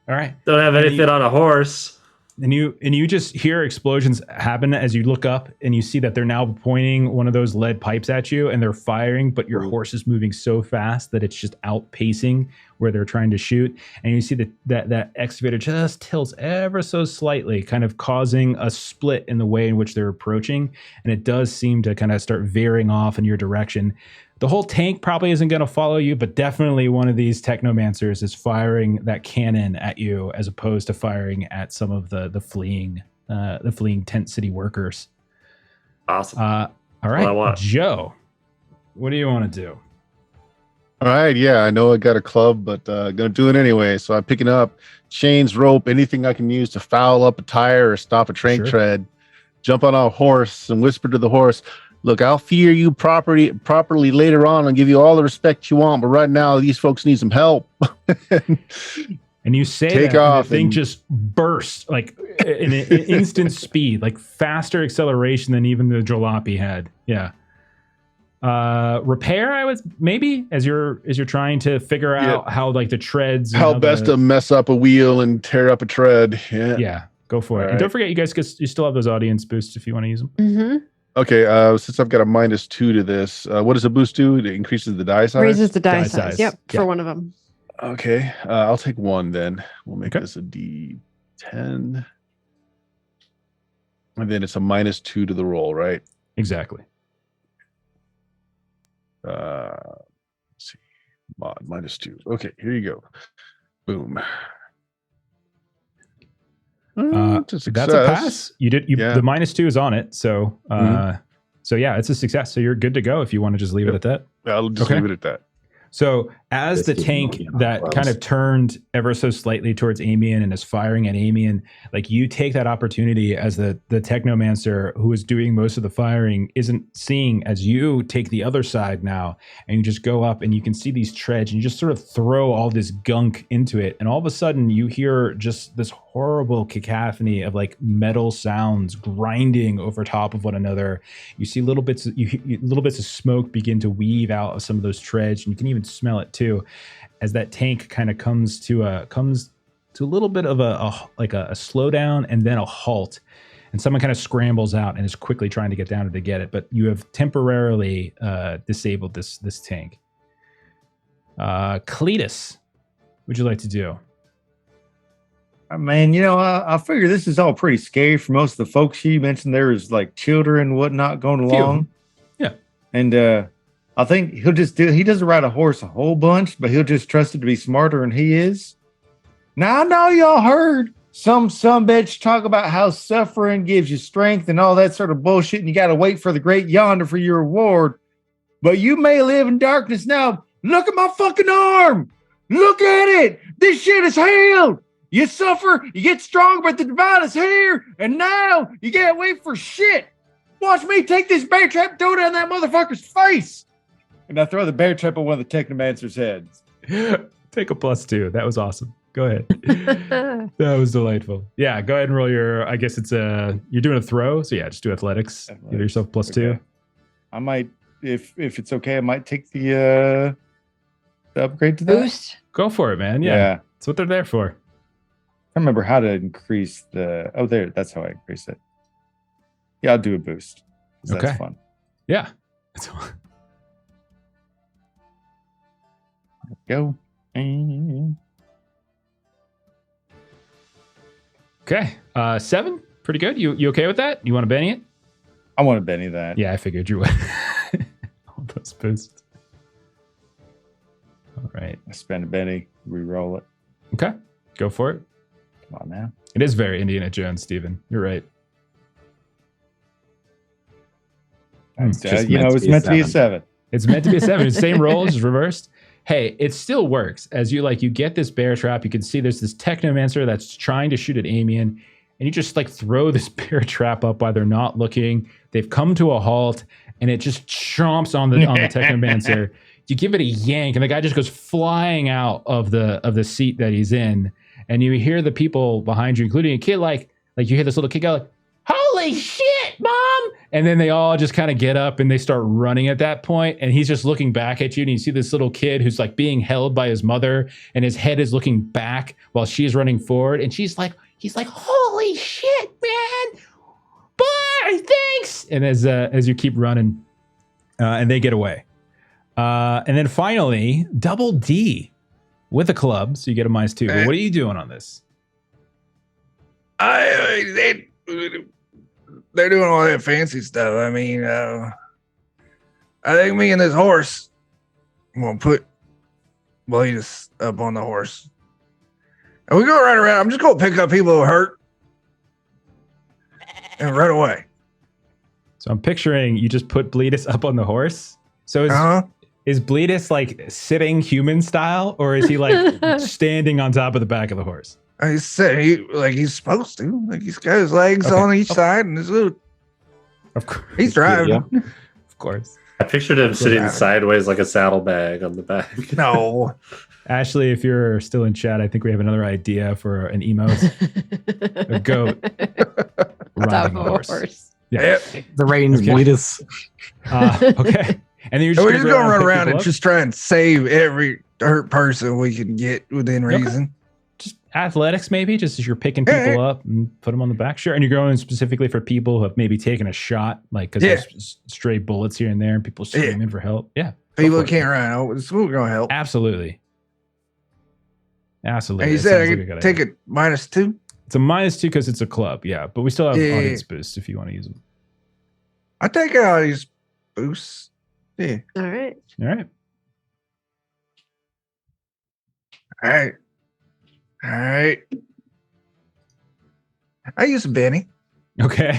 all right. Don't have anything on a horse. And you just hear explosions happen as you look up, and you see that they're now pointing one of those lead pipes at you, and they're firing, but your horse is moving so fast that it's just outpacing where they're trying to shoot. And you see that excavator just tilts ever so slightly, kind of causing a split in the way in which they're approaching. And it does seem to kind of start veering off in your direction. The whole tank probably isn't going to follow you, but definitely one of these technomancers is firing that cannon at you as opposed to firing at some of the fleeing the fleeing tent city workers. Awesome. All I right, want. Joe, what do you want to do? All right, yeah, I know I got a club, but gonna do it anyway. So I'm picking up chains, rope, anything I can use to foul up a tire or stop a train Sure. tread. Jump on a horse and whisper to the horse, "Look, I'll fear you properly later on and give you all the respect you want, but right now these folks need some help." And you say Take that, and off the thing and- just bursts like in an instant speed, like faster acceleration than even the jalopy had. Yeah. Repair, I was maybe as you're trying to figure out how like the treads. And How best to mess up a wheel and tear up a tread. Yeah. Yeah, go for it. All And don't right. forget, you guys, you still have those audience boosts if you want to use them. Mm-hmm. Okay, since I've got a -2 to this, what does a boost do? It increases the die size? Raises the die Die size. size. Yep, Yeah. for one of them. Okay, I'll take one then. We'll make Okay. this a D10. And then it's a -2 to the roll, right? Exactly. Let's see. Mod -2. Okay, here you go. Boom. It's a That's a success. pass. You did. Yeah. The -2 is on it, so so yeah, it's a success. So you're good to go if you want to just leave it at that. I'll just Okay. leave it at that. So as Just the keep tank moving on that close. kind of turned ever so slightly towards Amian and is firing at Amian, like you take that opportunity as the technomancer who is doing most of the firing isn't seeing, as you take the other side now and you just go up and you can see these treads and you just sort of throw all this gunk into it, and all of a sudden you hear just this horrible cacophony of like metal sounds grinding over top of one another. You see little bits of smoke begin to weave out of some of those treads, and you can even smell it too, as that tank kind of comes to a little bit of a slowdown and then a halt, and someone kind of scrambles out and is quickly trying to get down to get it, but you have temporarily disabled this tank. Cletus, what would you like to do? Man, I figure this is all pretty scary for most of the folks. You mentioned there was like children and whatnot going Few. along. Yeah. And I think he doesn't ride a horse a whole bunch, but he'll just trust it to be smarter than he is. Now, I know y'all heard some bitch talk about how suffering gives you strength and all that sort of bullshit, and you got to wait for the great yonder for your reward. But you may live in darkness now. Look at my fucking arm. Look at it. This shit is healed. You suffer, you get strong, but the divine is here, and now you can't wait for shit. Watch me take this bear trap and throw it on that motherfucker's face. And I throw the bear trap at one of the technomancer's heads. Take a +2. That was awesome. Go ahead. That was delightful. Yeah, go ahead and roll your. I guess it's you're doing a throw, so yeah, just do athletics. Give yourself +2. Okay. I might, if it's okay, I might take the upgrade to that. Boost. Go for it, man. Yeah, that's what they're there for. I remember how to increase that's how I increase it. Yeah, I'll do a boost. 'Cause Okay. That's fun. Yeah. Go. And Okay. 7. Pretty good. You okay with that? You want to Benny it? I want to Benny that. Yeah, I figured you would. All those boosts. All right. I spend a Benny, re-roll it. Okay. Go for it. Come on now. It is very Indiana Jones, Steven. You're right. It's just it's meant to be a 7. It's meant to be a 7. It's the same roll, just reversed. Hey, it still works. As you get this bear trap, you can see there's this technomancer that's trying to shoot at Amian, and you just throw this bear trap up while they're not looking. They've come to a halt, and it just chomps on the technomancer. You give it a yank, and the guy just goes flying out of the seat that he's in, and you hear the people behind you, including a kid, like you hear this little kid go like, "Holy shit, Mom!" And then they all just kind of get up and they start running at that point. And he's just looking back at you. And you see this little kid who's being held by his mother, and his head is looking back while she's running forward. And he's like, "Holy shit, man. Boy, thanks." And as you keep running, and they get away. And then finally, Double D with a club. So you get a -2. But what are you doing on this? They're doing all that fancy stuff. I mean, I think me and this horse, I'm gonna put Cletus up on the horse, and we go right around. I'm just gonna pick up people who are hurt, and run away. So I'm picturing you just put Bleedus up on the horse. So is Bleedus like sitting human style, or is he like standing on top of the back of the horse? I said he's supposed to. Like he's got his legs Okay. on each side and his little. Of course. He's driving. Yeah. Of course. I pictured him sitting matter. sideways like a saddlebag on the back. No. Ashley, if you're still in chat, I think we have another idea for an emote. A goat riding a horse. Yeah. Yep. The reins, Okay. Bleedus. Okay. And then you're So we're just gonna run pick around people and up? just try and save every hurt person we can get within Okay. reason. Just athletics, maybe, just as you're picking people up and put them on the back. Sure. And you're going specifically for people who have maybe taken a shot, like because there's stray bullets here and there and people screaming for help. Yeah. go People for it. can't run. Oh, it's gonna help. Absolutely. Absolutely. And you That said I sounds like a could good take idea. it -2. It's a -2 because it's a club. Yeah. But we still have Yeah. audience boosts if you want to use them. I take out these boosts. Yeah. All right. All right. All right. All right. I use a Benny. Okay.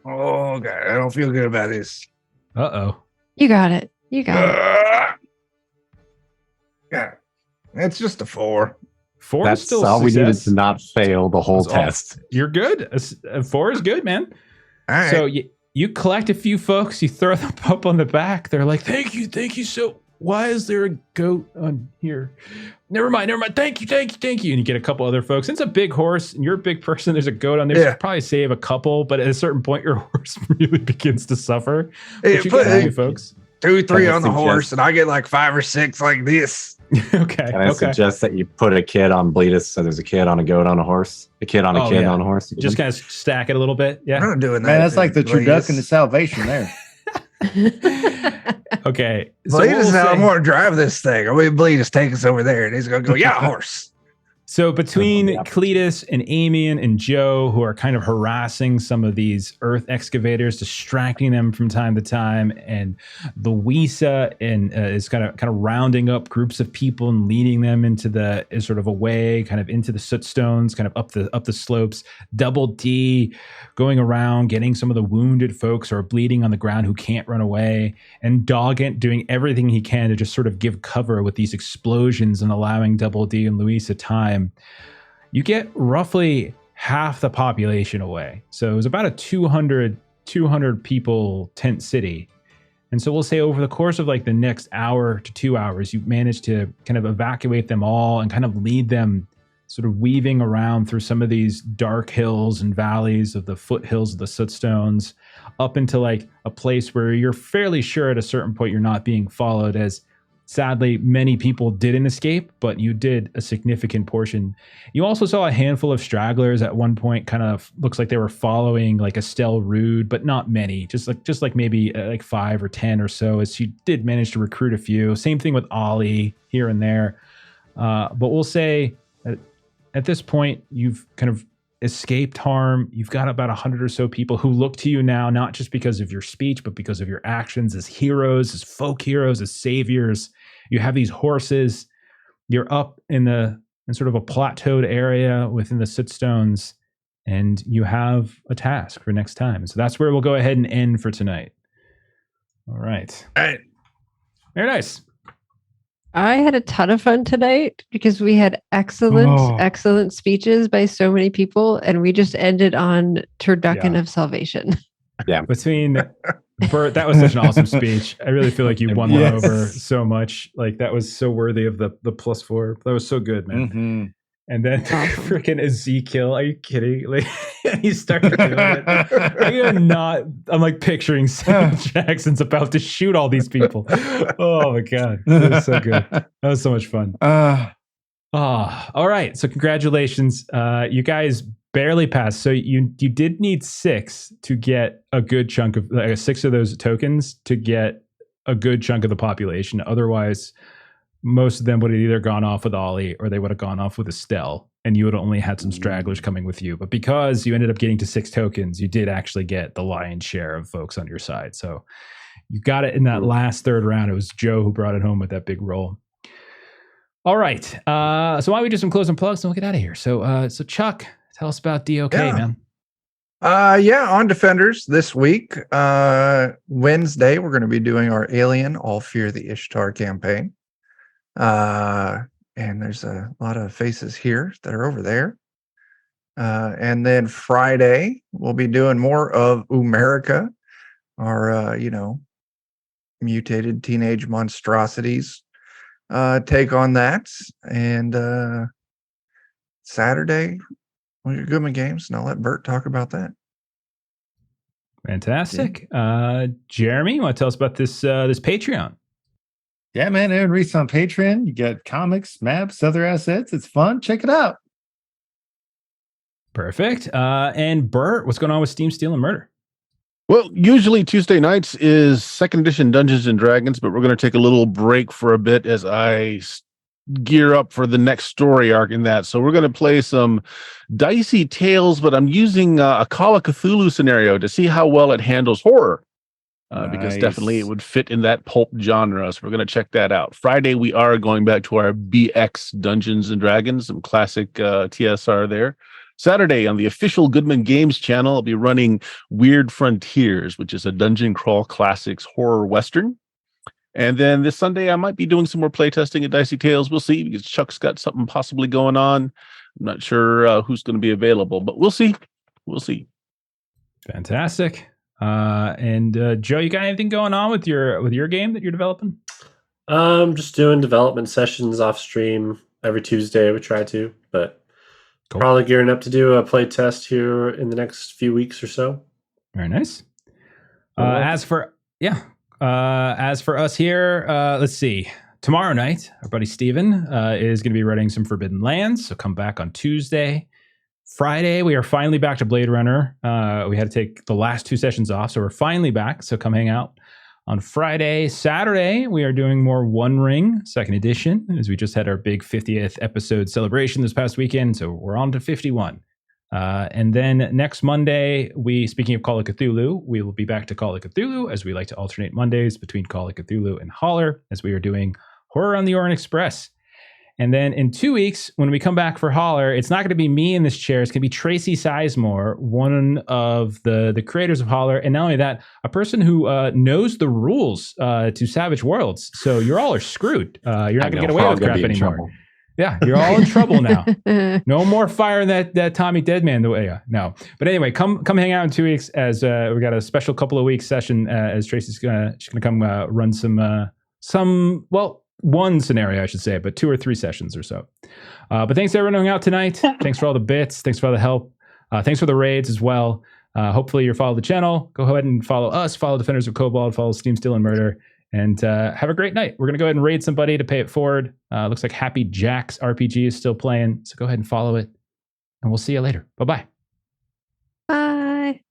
Oh God, I don't feel good about this. Uh-oh. You got it. You got it. Yeah, it's just a 4. 4 is That's still all we needed success. to not fail the whole That's all. test. You're good. A 4 is good, man. All right. So you collect a few folks, you throw them up on the back. They're like, thank you. So why is there a goat on here? Never mind. Thank you. And you get a couple other folks. It's a big horse and you're a big person. There's a goat on there. So Yeah. you probably save a couple, but at a certain point, your horse really begins to suffer. Hey, But you put get a few folks. 2, 3 Can I on the suggest- horse, and I get like 5 or 6 like this. Okay. Can I suggest that you put a kid on Bleedus so there's a kid on a goat on a horse? A kid on a Oh, kid yeah. on a horse? Just kind of stack it a little bit. I'm Yeah. not doing that. Man, that's like the Bleedus. turducken to salvation there. Okay. So Bleedus we'll is how I'm say- going to drive this thing. I mean, Bleedus take us over there, and he's going to go, yeah, horse. So between Yeah. Cletus and Amian and Joe, who are kind of harassing some of these earth excavators, distracting them from time to time, and Louisa and is kind of rounding up groups of people and leading them into the sort of away, kind of into the soot stones, kind of up the slopes. Double D going around getting some of the wounded folks who are bleeding on the ground who can't run away, and Doggett doing everything he can to just sort of give cover with these explosions and allowing Double D and Louisa time. You get roughly half the population away. So it was about a 200 people tent city. And so we'll say over the course of like the next hour to 2 hours, you manage to kind of evacuate them all and kind of lead them sort of weaving around through some of these dark hills and valleys of the foothills of the sootstones up into like a place where you're fairly sure at a certain point you're not being followed, as sadly many people didn't escape, but you did a significant portion. You also saw a handful of stragglers at one point, kind of looks like they were following like Estelle Rude, but not many, just like maybe like 5 or 10 or so, as she did manage to recruit a few. Same thing with Ollie here and there. But we'll say at this point, you've kind of escaped harm. You've got about 100 or so people who look to you now, not just because of your speech, but because of your actions as heroes, as folk heroes, as saviors. You have these horses. You're up in sort of a plateaued area within the sootstones, and you have a task for next time. So that's where we'll go ahead and end for tonight. All right. All right. Very nice. I had a ton of fun tonight because we had excellent speeches by so many people, and we just ended on turducken Yeah. of salvation. Between Bert, that was such an awesome speech. I really feel like you won one Yes. over so much. Like that was so worthy of the +4. That was so good, man. Mhm. And then Awesome. freaking Ezekiel, are you kidding? Like he started doing it. I'm like picturing Samuel Jackson's about to shoot all these people. Oh my god. That was so good. That was so much fun. All right. So congratulations. You guys barely passed. So you did need 6 to get a good chunk of 6 of those tokens to get a good chunk of the population. Otherwise, most of them would have either gone off with Ollie or they would have gone off with Estelle, and you would have only had some stragglers coming with you. But because you ended up getting to 6 tokens, you did actually get the lion's share of folks on your side. So you got it in that last third round. It was Joe who brought it home with that big roll. All right. So why don't we do some closing plugs and we'll get out of here. So Chuck, tell us about DOK, man. On Defenders this week. Wednesday, we're going to be doing our Alien All Fear the Ishtar campaign. And there's a lot of faces here that are over there. And then Friday, we'll be doing more of Umerica, our, mutated teenage monstrosities take on that. And Saturday, well, your Goodman Games, and I'll let Bert talk about that. Fantastic. Jeremy, you want to tell us about this Patreon? Yeah, man. Aaron Reese on Patreon. You get comics, maps, other assets. It's fun. Check it out. Perfect. And Bert, what's going on with Steam, Steel, and Murder? Well, usually Tuesday nights is 2nd edition Dungeons and Dragons, but we're going to take a little break for a bit as I gear up for the next story arc in that. So we're going to play some Dicey Tales, but I'm using a Call of Cthulhu scenario to see how well it handles horror. Because definitely it would fit in that pulp genre. So we're going to check that out. Friday, we are going back to our BX Dungeons and Dragons, some classic TSR there. Saturday on the official Goodman Games channel, I'll be running Weird Frontiers, which is a Dungeon Crawl Classics horror western. And then this Sunday, I might be doing some more playtesting at Dicey Tales. We'll see, because Chuck's got something possibly going on. I'm not sure who's going to be available, but we'll see. We'll see. Fantastic. And Joe, you got anything going on with your game that you're developing? Just doing development sessions off stream every Tuesday. We try to, but cool. Probably gearing up to do a play test here in the next few weeks or so. Very nice. As for us here, let's see. Tomorrow night, our buddy Steven is going to be running some Forbidden Lands, so come back on Tuesday. Friday, we are finally back to Blade Runner. We had to take the last 2 sessions off, so we're finally back. So come hang out on Friday. Saturday, we are doing more One Ring 2nd edition, as we just had our big 50th episode celebration this past weekend. So we're on to 51. And then next Monday, speaking of Call of Cthulhu, we will be back to Call of Cthulhu, as we like to alternate Mondays between Call of Cthulhu and Holler, as we are doing Horror on the Orient Express. And then in 2 weeks, when we come back for Holler, it's not going to be me in this chair. It's going to be Tracy Sizemore, one of the creators of Holler. And not only that, a person who knows the rules to Savage Worlds. So you all are screwed. You're not going to get away with crap anymore. Yeah, you're all in trouble now. No more firing that Tommy Deadman the way. No. But anyway, come hang out in 2 weeks, as we got a special couple of weeks session as Tracy's gonna come run some one scenario, I should say, but 2 or 3 sessions or so. But thanks to everyone hanging out tonight. Thanks for all the bits. Thanks for all the help. Thanks for the raids as well. Hopefully you follow the channel. Go ahead and follow us. Follow Defenders of Cobalt. Follow Steam, Steel, and Murder. And have a great night. We're going to go ahead and raid somebody to pay it forward. Looks like Happy Jack's RPG is still playing. So go ahead and follow it. And we'll see you later. Bye-bye. Bye.